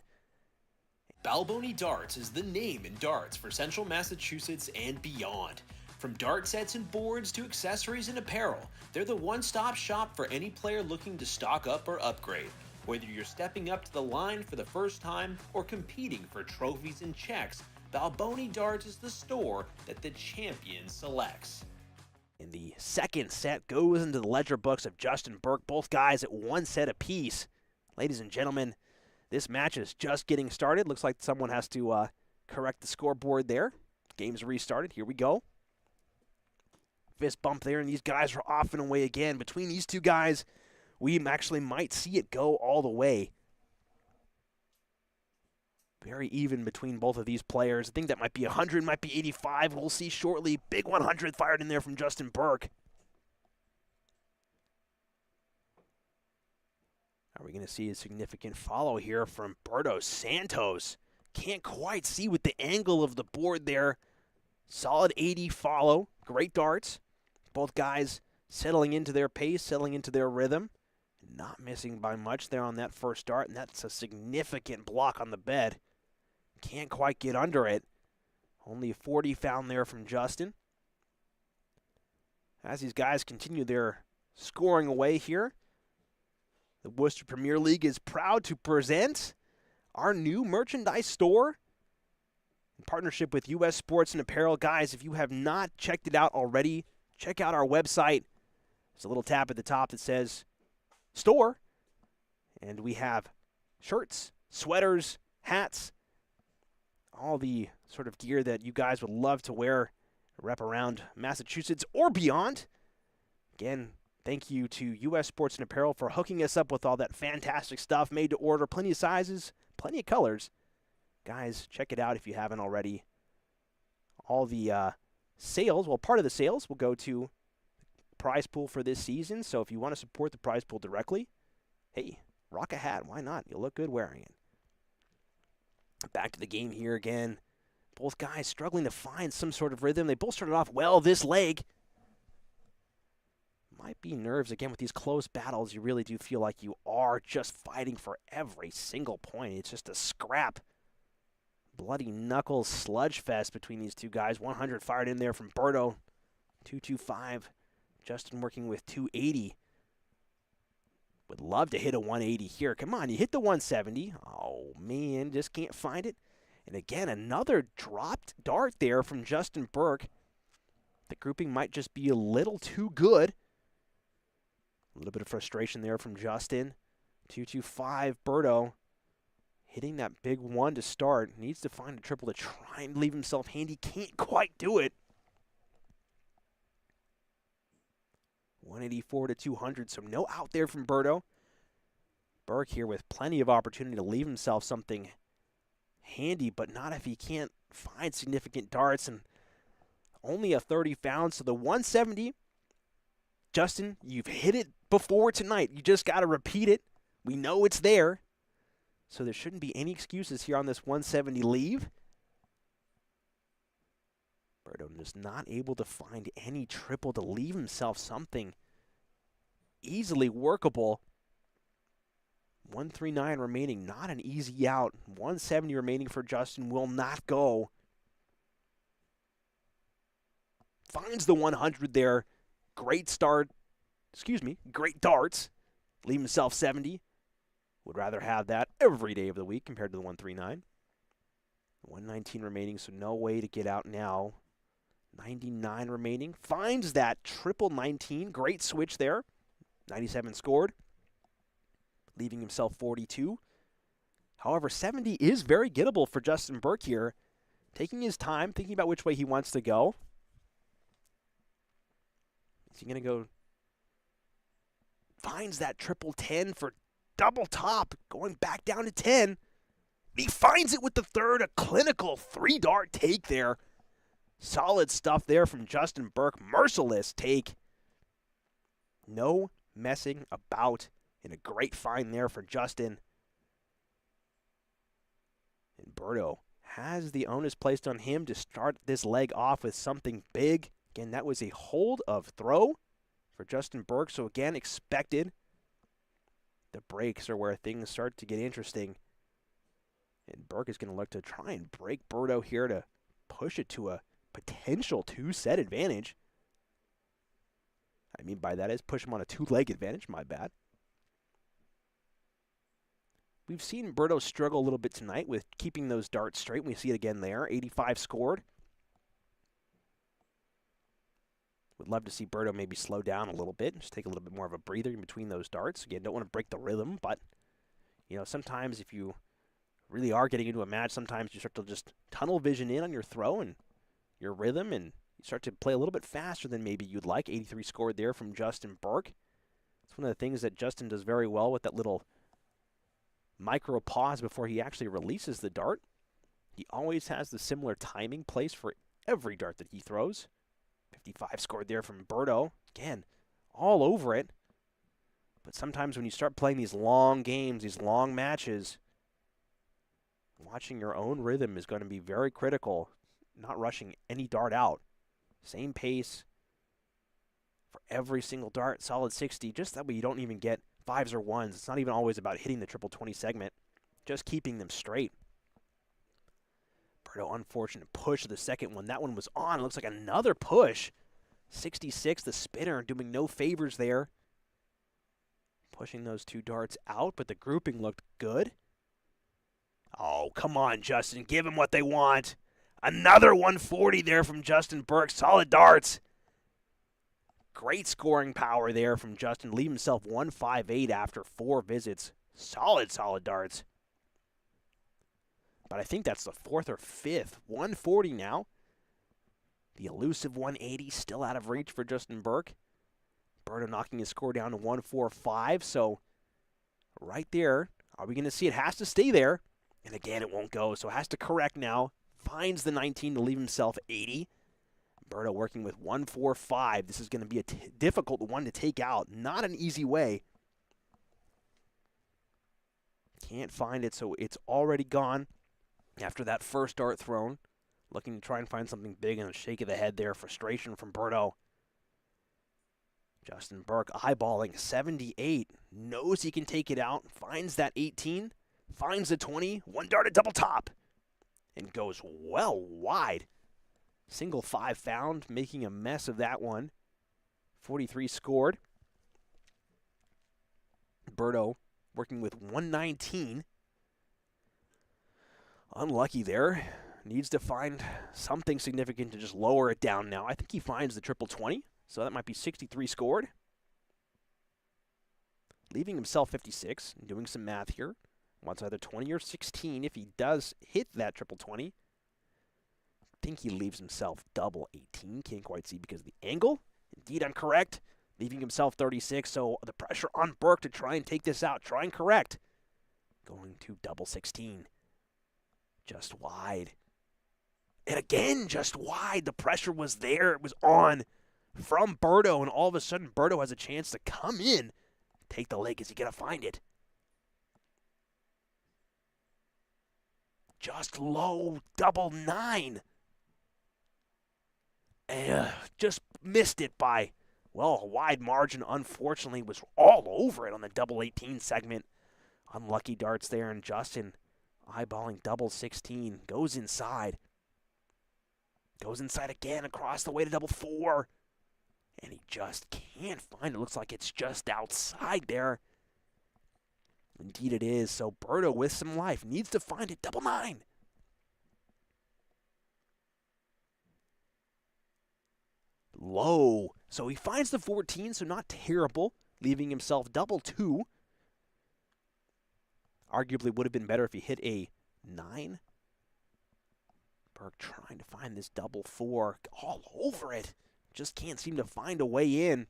Balboni Darts is the name in darts for Central Massachusetts and beyond. From dart sets and boards to accessories and apparel, they're the one-stop shop for any player looking to stock up or upgrade. Whether you're stepping up to the line for the first time or competing for trophies and checks, Balboni Darts is the store that the champion selects. And the second set goes into the ledger books of Justin Burke, both guys at 1 set apiece. Ladies and gentlemen, this match is just getting started. Looks like someone has to correct the scoreboard there. Game's restarted. Here we go. Fist bump there, and these guys are off and away again. Between these two guys, we actually might see it go all the way. Very even between both of these players. I think that might be 100, might be 85. We'll see shortly. Big 100 fired in there from Justin Burke. Are we going to see a significant follow here from Berto Santos? Can't quite see with the angle of the board there. Solid 80 follow. Great darts. Both guys settling into their pace, settling into their rhythm. Not missing by much there on that first dart, and that's a significant block on the bed. Can't quite get under it. Only 40 found there from Justin. As these guys continue their scoring away here, the Worcester Premier League is proud to present our new merchandise store in partnership with U.S. Sports and Apparel. Guys, if you have not checked it out already, check out our website. There's a little tab at the top that says store, and we have shirts, sweaters, hats, all the sort of gear that you guys would love to wear, rep around Massachusetts or beyond. Again, thank you to U.S. Sports and Apparel for hooking us up with all that fantastic stuff, made to order, plenty of sizes, plenty of colors. Guys, check it out if you haven't already. All the sales, well, part of the sales will go to the prize pool for this season, so if you want to support the prize pool directly, hey, rock a hat, why not? You'll look good wearing it. Back to the game here again. Both guys struggling to find some sort of rhythm. They both started off well this leg. Might be nerves again with these close battles. You really do feel like you are just fighting for every single point. It's just a scrap. Bloody knuckles sludge fest between these two guys. 100 fired in there from Berto. 225. Justin working with 280. Would love to hit a 180 here. Come on, you hit the 170. Oh, man, just can't find it. And again, another dropped dart there from Justin Burke. The grouping might just be a little too good. A little bit of frustration there from Justin. 225, Berto hitting that big one to start. Needs to find a triple to try and leave himself handy. Can't quite do it. 184 to 200, so no out there from Berto. Burke here with plenty of opportunity to leave himself something handy, but not if he can't find significant darts, and only a 30 found. So the 170, Justin, you've hit it before tonight. You just got to repeat it. We know it's there. So there shouldn't be any excuses here on this 170 leave. Berto just not able to find any triple to leave himself something easily workable. 139 remaining, not an easy out. 170 remaining for Justin, will not go. Finds the 100 there. Great start. Great darts. Leave himself 70. Would rather have that every day of the week compared to the 139. 119 remaining, so no way to get out now. 99 remaining. Finds that triple 19. Great switch there. 97 scored, leaving himself 42. However, 70 is very gettable for Justin Burke here. Taking his time, thinking about which way he wants to go. Is he going to go? Finds that triple 10 for double top, going back down to 10. He finds it with the third, a clinical 3-dart take there. Solid stuff there from Justin Burke. Merciless take. No messing about, and a great find there for Justin. And Berto has the onus placed on him to start this leg off with something big. Again, that was a hold of throw for Justin Burke, so again, expected. The breaks are where things start to get interesting. And Burke is going to look to try and break Berto here to push it to a potential 2-set advantage. I mean by that is push him on a 2-leg advantage, my bad. We've seen Berto struggle a little bit tonight with keeping those darts straight. We see it again there. 85 scored. Would love to see Berto maybe slow down a little bit, just take a little bit more of a breather in between those darts. Again, don't want to break the rhythm, but sometimes if you really are getting into a match, sometimes you start to just tunnel vision in on your throw and your rhythm, and you start to play a little bit faster than maybe you'd like. 83 scored there from Justin Burke. It's one of the things that Justin does very well with that little micro pause before he actually releases the dart. He always has the similar timing place for every dart that he throws. 55 scored there from Berto. Again, all over it. But sometimes when you start playing these long games, these long matches, watching your own rhythm is going to be very critical. Not rushing any dart out. Same pace for every single dart. Solid 60. Just that way you don't even get 5s or 1s. It's not even always about hitting the triple 20 segment. Just keeping them straight. Berto, unfortunate push of the second one. That one was on. It looks like another push. 66, the spinner, doing no favors there. Pushing those 2 darts out, but the grouping looked good. Oh, come on, Justin. Give them what they want. Another 140 there from Justin Burke. Solid darts. Great scoring power there from Justin. Leave himself 158 after 4 visits. Solid darts. But I think that's the 4th or 5th. 140 now. The elusive 180 still out of reach for Justin Burke. Berto knocking his score down to 145. So right there, are we going to see it? Has to stay there. And again, it won't go. So it has to correct now. Finds the 19 to leave himself 80. Berto working with 145. This is going to be a difficult one to take out. Not an easy way. Can't find it, so it's already gone after that first dart thrown. Looking to try and find something big, and a shake of the head there. Frustration from Berto. Justin Burke eyeballing 78. Knows he can take it out. Finds that 18. Finds the 20. 1 dart at double top. And goes well wide. Single 5 found, making a mess of that one. 43 scored. Berto working with 119. Unlucky there. Needs to find something significant to just lower it down now. I think he finds the triple 20, so that might be 63 scored. leaving himself 56. Doing some math here. Wants either 20 or 16. If he does hit that triple 20, I think he leaves himself double 18. Can't quite see because of the angle. Indeed, I'm correct. Leaving himself 36, so the pressure on Burke to try and take this out. Try and correct. Going to double 16. Just wide. And again, just wide. The pressure was there. It was on from Berto, and all of a sudden, Berto has a chance to come in. Take the leg. Is he going to find it? Just low, double 9. Just missed it by, well, a wide margin. Unfortunately, was all over it on the double 18 segment. Unlucky darts there, and Justin eyeballing double 16. Goes inside. Goes inside again across the way to double 4. And he just can't find it. Looks like it's just outside there. Indeed it is. So Berto with some life needs to find it. Double 9. Low. So he finds the 14, so not terrible. Leaving himself double 2. Arguably would have been better if he hit a 9. Burke trying to find this double 4. All over it. Just can't seem to find a way in.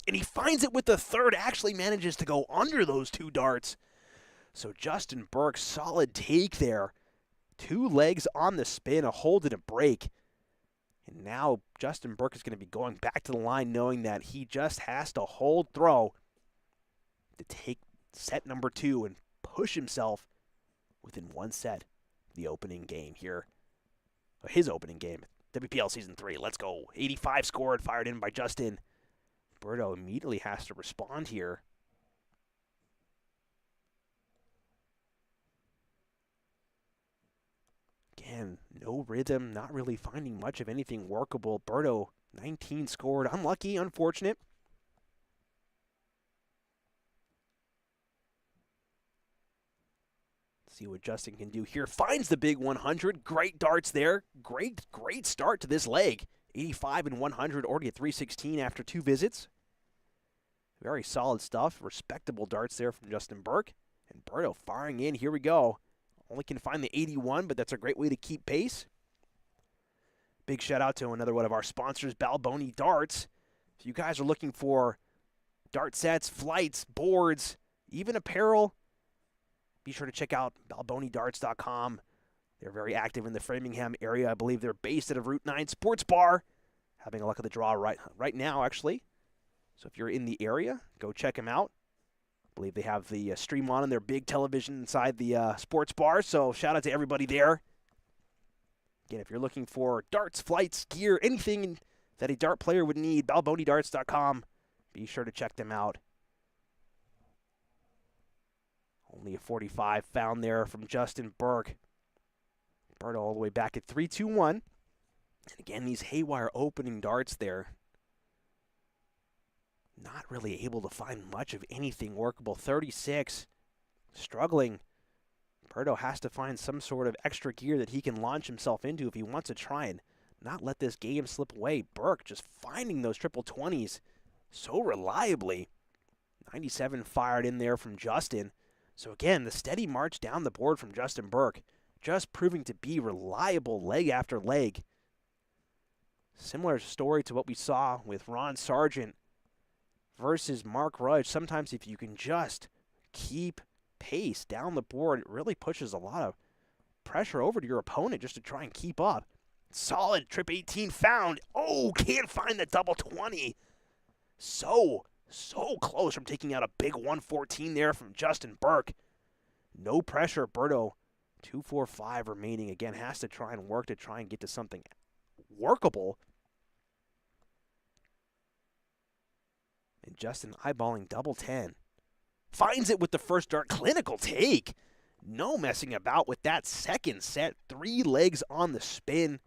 And he finds it with the third. Actually manages to go under those 2 darts. So Justin Burke, solid take there. 2 legs on the spin, a hold and a break. And now Justin Burke is going to be going back to the line knowing that he just has to hold throw to take set number 2 and push himself within 1 set of the opening game here. His opening game, WPL Season 3. Let's go. 85 scored, fired in by Justin. Berto immediately has to respond here. Again, no rhythm, not really finding much of anything workable. Berto, 19 scored. Unlucky, unfortunate. See what Justin can do here. Finds the big 100. Great darts there. Great start to this leg. 85 and 100, already at 316 after 2 visits. Very solid stuff. Respectable darts there from Justin Burke. And Berto firing in. Here we go. Only can find the 81, but that's a great way to keep pace. Big shout out to another one of our sponsors, Balboni Darts. If you guys are looking for dart sets, flights, boards, even apparel, be sure to check out balbonidarts.com. They're very active in the Framingham area. I believe they're based at a Route 9 sports bar. Having a luck of the draw right now, actually. So if you're in the area, go check them out. I believe they have the stream on their big television inside the sports bar. So shout out to everybody there. Again, if you're looking for darts, flights, gear, anything that a dart player would need, balbonidarts.com. Be sure to check them out. Only a 45 found there from Justin Burke. Berto all the way back at 3-2-1. And again, these haywire opening darts there. Not really able to find much of anything workable. 36. Struggling. Berto has to find some sort of extra gear that he can launch himself into if he wants to try and not let this game slip away. Burke just finding those triple 20s so reliably. 97 fired in there from Justin. So again, the steady march down the board from Justin Burke, just proving to be reliable leg after leg. Similar story to what we saw with Ron Sargent versus Mark Rudge. Sometimes if you can just keep pace down the board, it really pushes a lot of pressure over to your opponent just to try and keep up. Solid trip 18 found. Oh, can't find the double 20. So close from taking out a big 114 there from Justin Burke. No pressure, Berto. 2-4-5 remaining. Again, has to try and work to try and get to something workable. And Justin eyeballing double 10. Finds it with the first dart. Clinical take. No messing about with that second set. 3 legs on the spin.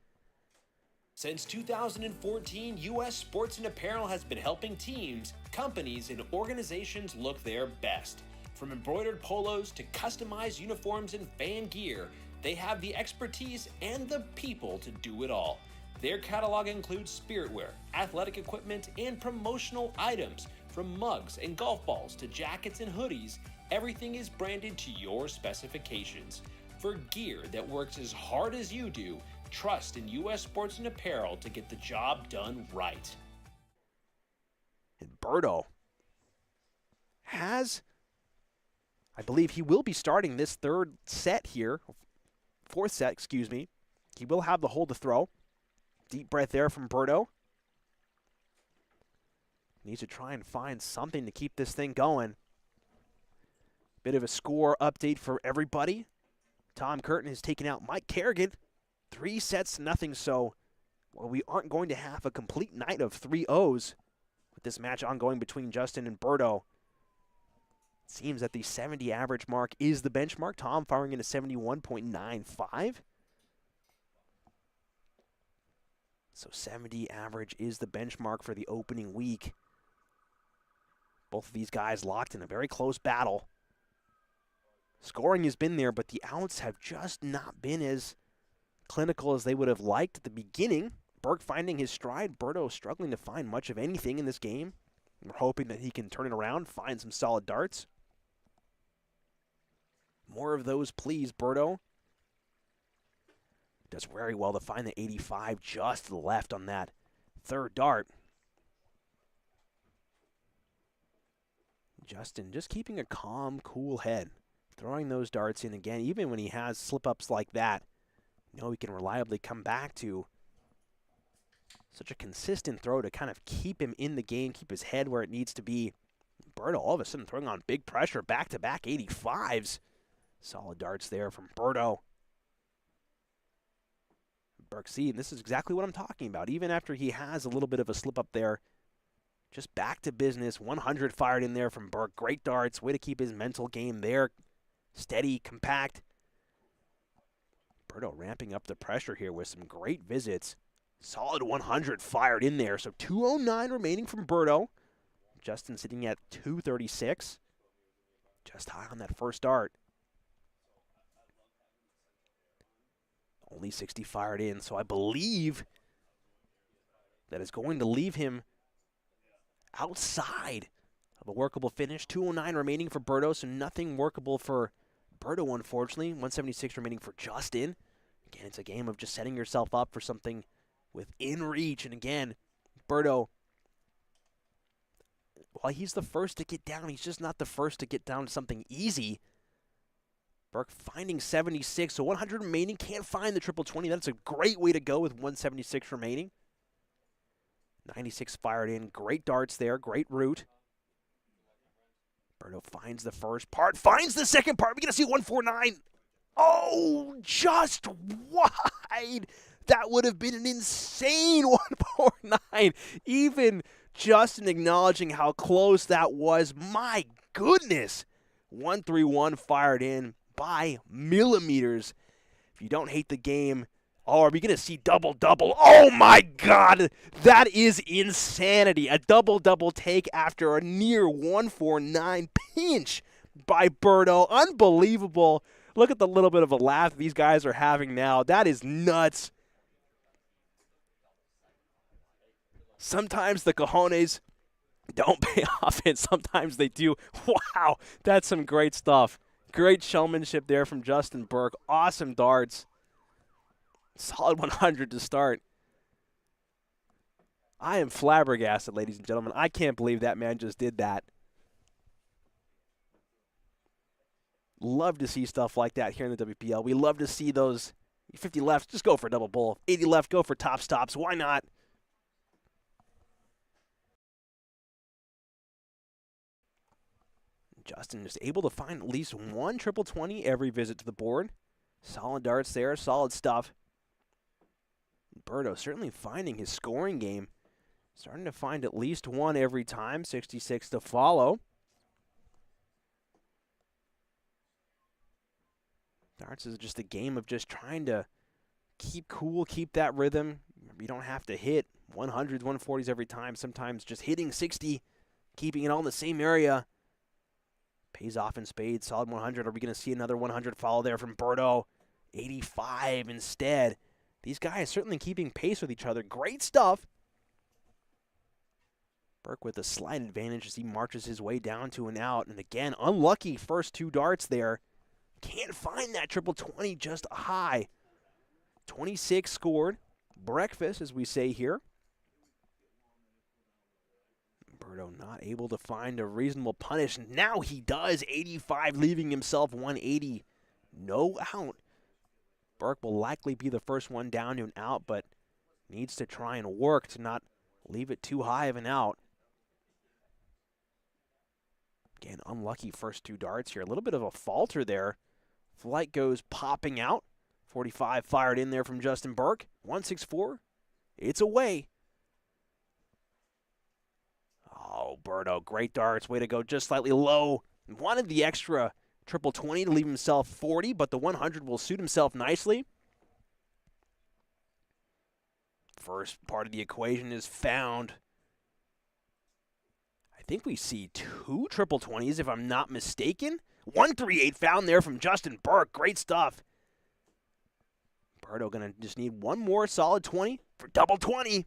Since 2014, U.S. Sports and Apparel has been helping teams, companies, and organizations look their best. From embroidered polos to customized uniforms and fan gear, they have the expertise and the people to do it all. Their catalog includes spiritwear, athletic equipment, and promotional items, From mugs and golf balls to jackets and hoodies, everything is branded to your specifications. For gear that works as hard as you do, trust in U.S. Sports and Apparel to get the job done right. And Berto has, I believe he will be starting this fourth set, excuse me. He will have the hold to throw. Deep breath there from Berto. Needs to try and find something to keep this thing going. Bit of a score update for everybody. Tom Curtin has taken out Mike Kerrigan. 3-0, so we aren't going to have a complete night of 3-0s with this match ongoing between Justin and Berto. It seems that the 70 average mark is the benchmark. Tom firing in a 71.95. So 70 average is the benchmark for the opening week. Both of these guys locked in a very close battle. Scoring has been there, but the outs have just not been as clinical as they would have liked at the beginning. Burke finding his stride. Berto struggling to find much of anything in this game. We're hoping that he can turn it around, find some solid darts. More of those, please, Berto. Does very well to find the 85 just to the left on that third dart. Justin just keeping a calm, cool head. Throwing those darts in again, even when he has slip-ups like that. You know he can reliably come back to such a consistent throw to kind of keep him in the game, keep his head where it needs to be. Berto all of a sudden throwing on big pressure, back-to-back 85s. Solid darts there from Berto. Burke, see, and this is exactly what I'm talking about. Even after he has a little bit of a slip-up there, just back to business. 100 fired in there from Burke. Great darts. Way to keep his mental game there. Steady, compact. Berto ramping up the pressure here with some great visits. Solid 100 fired in there. So 209 remaining from Berto. Justin sitting at 236. Just high on that first dart. Only 60 fired in. So I believe that is going to leave him outside of a workable finish. 209 remaining for Berto, so nothing workable for Berto, unfortunately. 176 remaining for Justin. Again, it's a game of just setting yourself up for something within reach. And again, Berto, while he's the first to get down, he's just not the first to get down to something easy. Burke finding 76, so 100 remaining. Can't find the triple 20. That's a great way to go with 176 remaining. 96 fired in. Great darts there. Great route. Berto finds the first part. Finds the second part. We're going to see 149. Oh, just wide. That would have been an insane 149. Even Justin acknowledging how close that was. My goodness. 131 fired in by millimeters. If you don't hate the game, oh, are we going to see double-double? Oh, my God. That is insanity. A double-double take after a near 149 pinch by Berto. Unbelievable. Look at the little bit of a laugh these guys are having now. That is nuts. Sometimes the cojones don't pay off, and sometimes they do. Wow, that's some great stuff. Great showmanship there from Justin Burke. Awesome darts. Solid 100 to start. I am flabbergasted, ladies and gentlemen. I can't believe that man just did that. Love to see stuff like that here in the WPL. We love to see those 50 left, just go for a double bull. 80 left, go for top stops. Why not? Justin is able to find at least one triple 20 every visit to the board. Solid darts there, solid stuff. Berto certainly finding his scoring game. Starting to find at least one every time. 66 to follow. Darts is just a game of just trying to keep cool, keep that rhythm. You don't have to hit 100s, 140s every time. Sometimes just hitting 60, keeping it all in the same area. Pays off in spades. Solid 100. Are we going to see another 100 follow there from Berto? 85 instead. These guys certainly keeping pace with each other. Great stuff. Burke with a slight advantage as he marches his way down to an out. And again, unlucky first 2 darts there. Can't find that triple 20 just high. 26 scored. Breakfast, as we say here. Berto not able to find a reasonable punish. Now he does. 85, leaving himself 180. No out. Burke will likely be the first one down to an out, but needs to try and work to not leave it too high of an out. Again, unlucky first 2 darts here. A little bit of a falter there. Flight goes popping out. 45 fired in there from Justin Burke. 164. It's away. Oh, Berto, great darts. Way to go, just slightly low. Wanted the extra triple 20 to leave himself 40, but the 100 will suit himself nicely. First part of the equation is found. I think we see 2 triple 20s, if I'm not mistaken. 138 found there from Justin Burke. Great stuff. Berto going to just need one more solid 20 for double 20.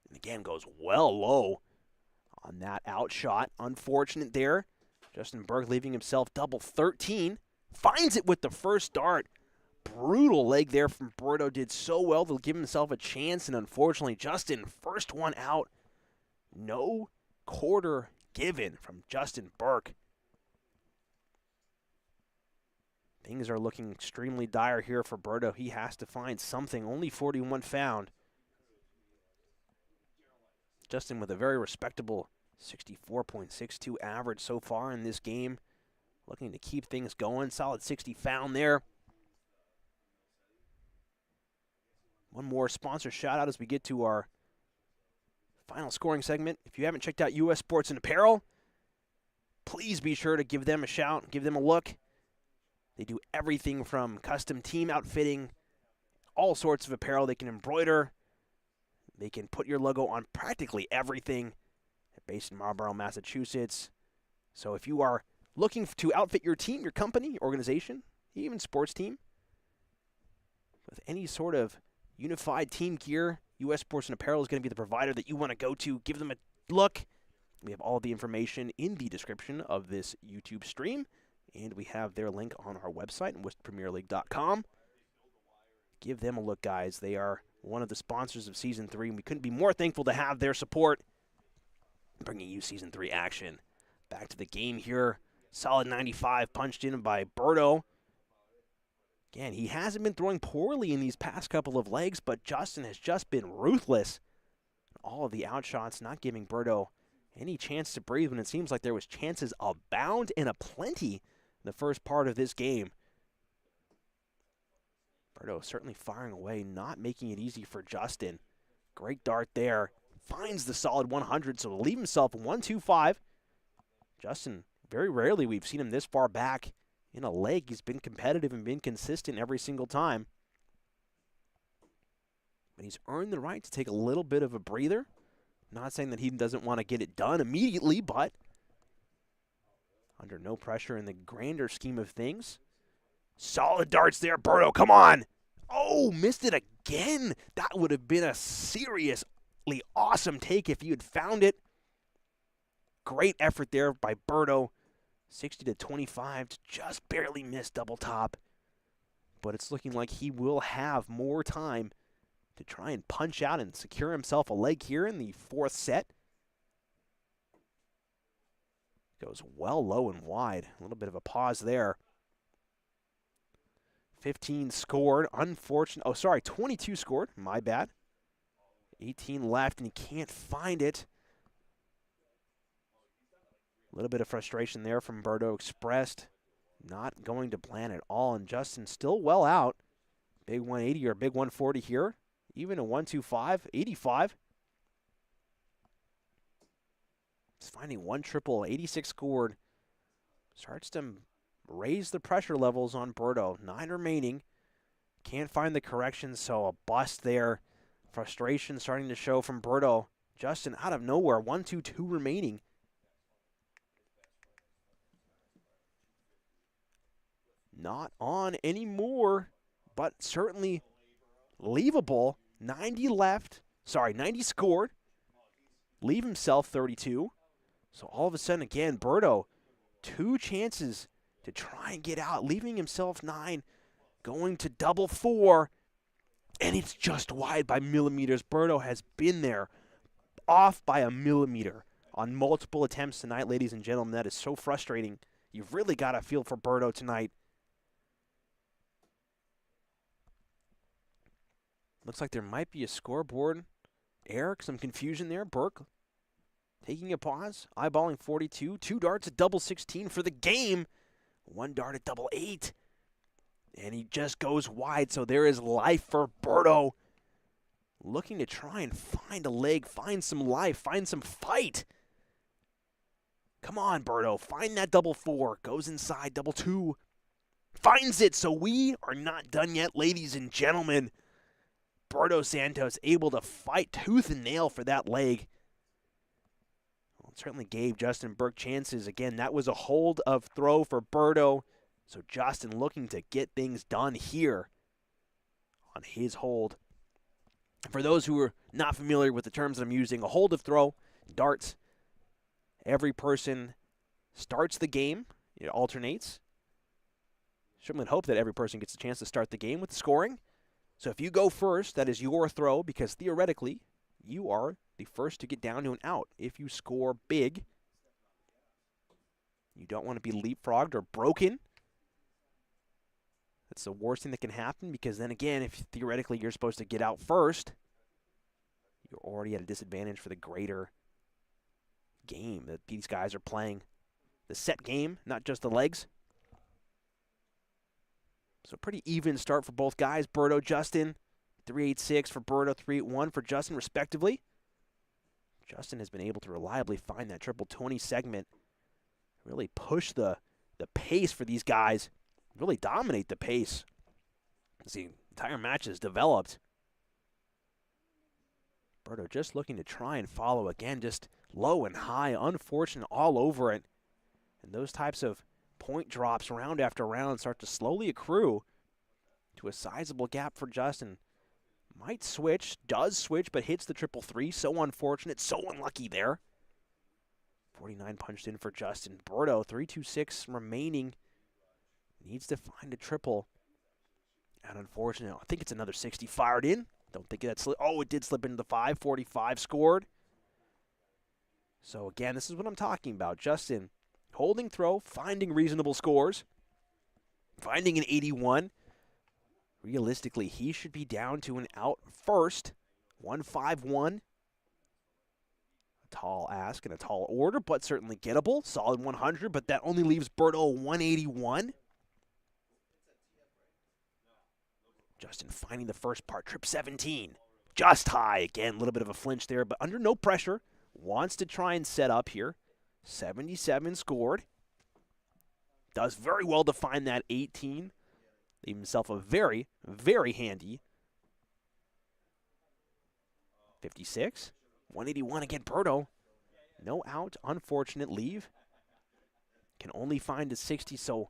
And again, goes well low on that outshot. Unfortunate there. Justin Burke leaving himself double 13. Finds it with the first dart. Brutal leg there from Berto. Did so well to give himself a chance. And unfortunately, Justin, first one out. No quarter given from Justin Burke. Things are looking extremely dire here for Berto. He has to find something. Only 41 found. Justin with a very respectable 64.62 average so far in this game. Looking to keep things going. Solid 60 found there. One more sponsor shout out as we get to our final scoring segment. If you haven't checked out U.S. Sports and Apparel, please be sure to give them a shout, give them a look. They do everything from custom team outfitting, all sorts of apparel. They can embroider. They can put your logo on practically everything. They're based in Marlborough, Massachusetts. So if you are looking to outfit your team, your company, organization, even sports team, with any sort of unified team gear, U.S. Sports and Apparel is going to be the provider that you want to go to. Give them a look. We have all the information in the description of this YouTube stream. And we have their link on our website, WorcesterPremierLeague.com. Give them a look, guys. They are one of the sponsors of Season 3, and we couldn't be more thankful to have their support, bringing you Season 3 action. Back to the game here. Solid 95 punched in by Berto. Again, he hasn't been throwing poorly in these past couple of legs, but Justin has just been ruthless. All of the outshots not giving Berto any chance to breathe when it seems like there was chances abound and aplenty the first part of this game. Berto certainly firing away, not making it easy for Justin. Great dart there. Finds the solid 100, so to leave himself 1-2-5. Justin, very rarely we've seen him this far back in a leg. He's been competitive and been consistent every single time. But he's earned the right to take a little bit of a breather. Not saying that he doesn't want to get it done immediately, but under no pressure in the grander scheme of things. Solid darts there, Berto, come on! Oh, missed it again! That would have been a seriously awesome take if you had found it. Great effort there by Berto. 60-25 to just barely miss double top. But it's looking like he will have more time to try and punch out and secure himself a leg here in the fourth set. Goes well low and wide. A little bit of a pause there. 15 scored. Unfortunate. Oh, sorry, 22 scored. My bad. 18 left, and he can't find it. A little bit of frustration there from Berto expressed. Not going to plan at all, and Justin still well out. Big 180 or big 140 here. Even a 125, 85. He's finding one triple, 86 scored. Starts to raise the pressure levels on Berto. 9 remaining. Can't find the correction, so a bust there. Frustration starting to show from Berto. Justin out of nowhere, 1-2-2 remaining. Not on anymore, but certainly leavable. 90 left. Sorry, 90 scored. leave himself 32. So all of a sudden, again, Berto, 2 chances to try and get out, leaving himself 9, going to double 4, and it's just wide by millimeters. Berto has been there, off by a millimeter on multiple attempts tonight, ladies and gentlemen. That is so frustrating. You've really got to feel for Berto tonight. Looks like there might be a scoreboard error, some confusion there. Burke taking a pause, eyeballing 42. 2 darts at double 16 for the game. 1 dart at double 8. And he just goes wide, so there is life for Berto. Looking to try and find a leg, find some life, find some fight. Come on, Berto, find that double 4. Goes inside, double 2. Finds it, so we are not done yet, ladies and gentlemen. Berto Santos able to fight tooth and nail for that leg. Well, it certainly gave Justin Burke chances. Again, that was a hold of throw for Berto. So Justin looking to get things done here on his hold. For those who are not familiar with the terms that I'm using, a hold of throw, darts. Every person starts the game. It alternates. Certainly hope that every person gets a chance to start the game with scoring. So if you go first, that is your throw, because theoretically, you are the first to get down to an out. If you score big, you don't want to be leapfrogged or broken. That's the worst thing that can happen, because then again, if theoretically you're supposed to get out first, you're already at a disadvantage for the greater game that these guys are playing. The set game, not just the legs. So pretty even start for both guys. Berto, Justin, 3.86 for Berto, 3.81 for Justin, respectively. Justin has been able to reliably find that triple 20 segment, really push the pace for these guys, really dominate the pace as the entire match has developed. Berto just looking to try and follow again, just low and high, unfortunate all over it. And those types of point drops round after round start to slowly accrue to a sizable gap for Justin. Might switch, does switch, but hits the triple 3. So unfortunate, so unlucky there. 49 punched in for Justin. Berto, 3.26 remaining. Needs to find a triple. And unfortunate, I think it's another 60 fired in. Don't think that slipped. Oh, it did slip into the 5. 45 scored. So again, this is what I'm talking about. Justin holding throw, finding reasonable scores, finding an 81. Realistically, he should be down to an out first. 151. A tall ask and a tall order, but certainly gettable. Solid 100, but that only leaves Berto 181. Justin finding the first part, trip 17. Just high. Again, a little bit of a flinch there, but under no pressure. Wants to try and set up here. 77 scored. Does very well to find that 18. Leave himself a very, very handy 56. 181 again, Berto. No out, unfortunate leave. Can only find a 60, so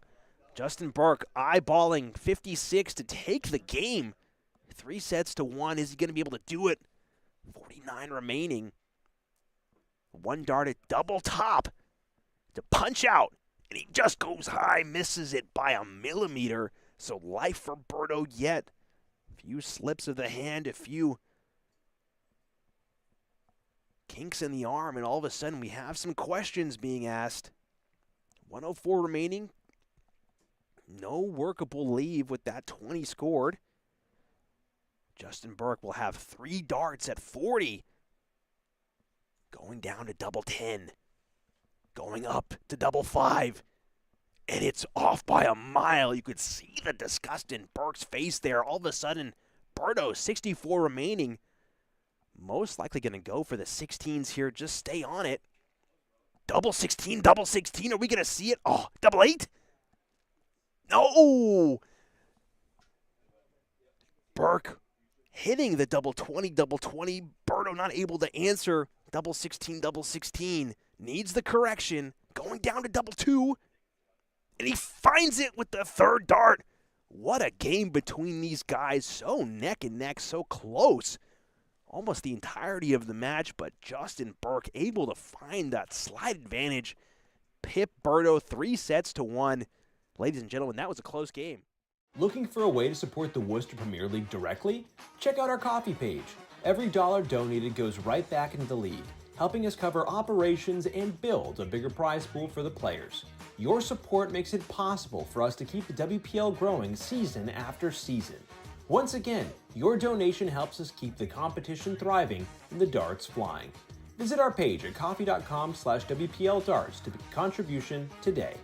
Justin Burke eyeballing 56 to take the game. 3 sets to 1. Is he going to be able to do it? 49 remaining. 1 dart at double top to punch out. And he just goes high, misses it by a millimeter. So life for Berto yet. A few slips of the hand, a few kinks in the arm, and all of a sudden we have some questions being asked. 104 remaining. No workable leave with that 20 scored. Justin Burke will have 3 darts at 40. Going down to double 10. Going up to double 5. And it's off by a mile. You could see the disgust in Burke's face there. All of a sudden, Berto, 64 remaining. Most likely going to go for the 16s here. Just stay on it. Double 16, double 16. Are we going to see it? Oh, double 8? No! Burke hitting the double 20. Berto not able to answer. Double 16. Needs the correction. Going down to double 2. And he finds it with the 3rd dart. What a game between these guys. So neck and neck, so close. almost the entirety of the match, but Justin Burke able to find that slight advantage. Pip Berto 3-1. Ladies and gentlemen, that was a close game. Looking for a way to support the Worcester Premier League directly? Check out our coffee page. Every dollar donated goes right back into the league, helping us cover operations and build a bigger prize pool for the players. Your support makes it possible for us to keep the WPL growing season after season. Once again, your donation helps us keep the competition thriving and the darts flying. Visit our page at coffee.com/WPL darts to make a contribution today.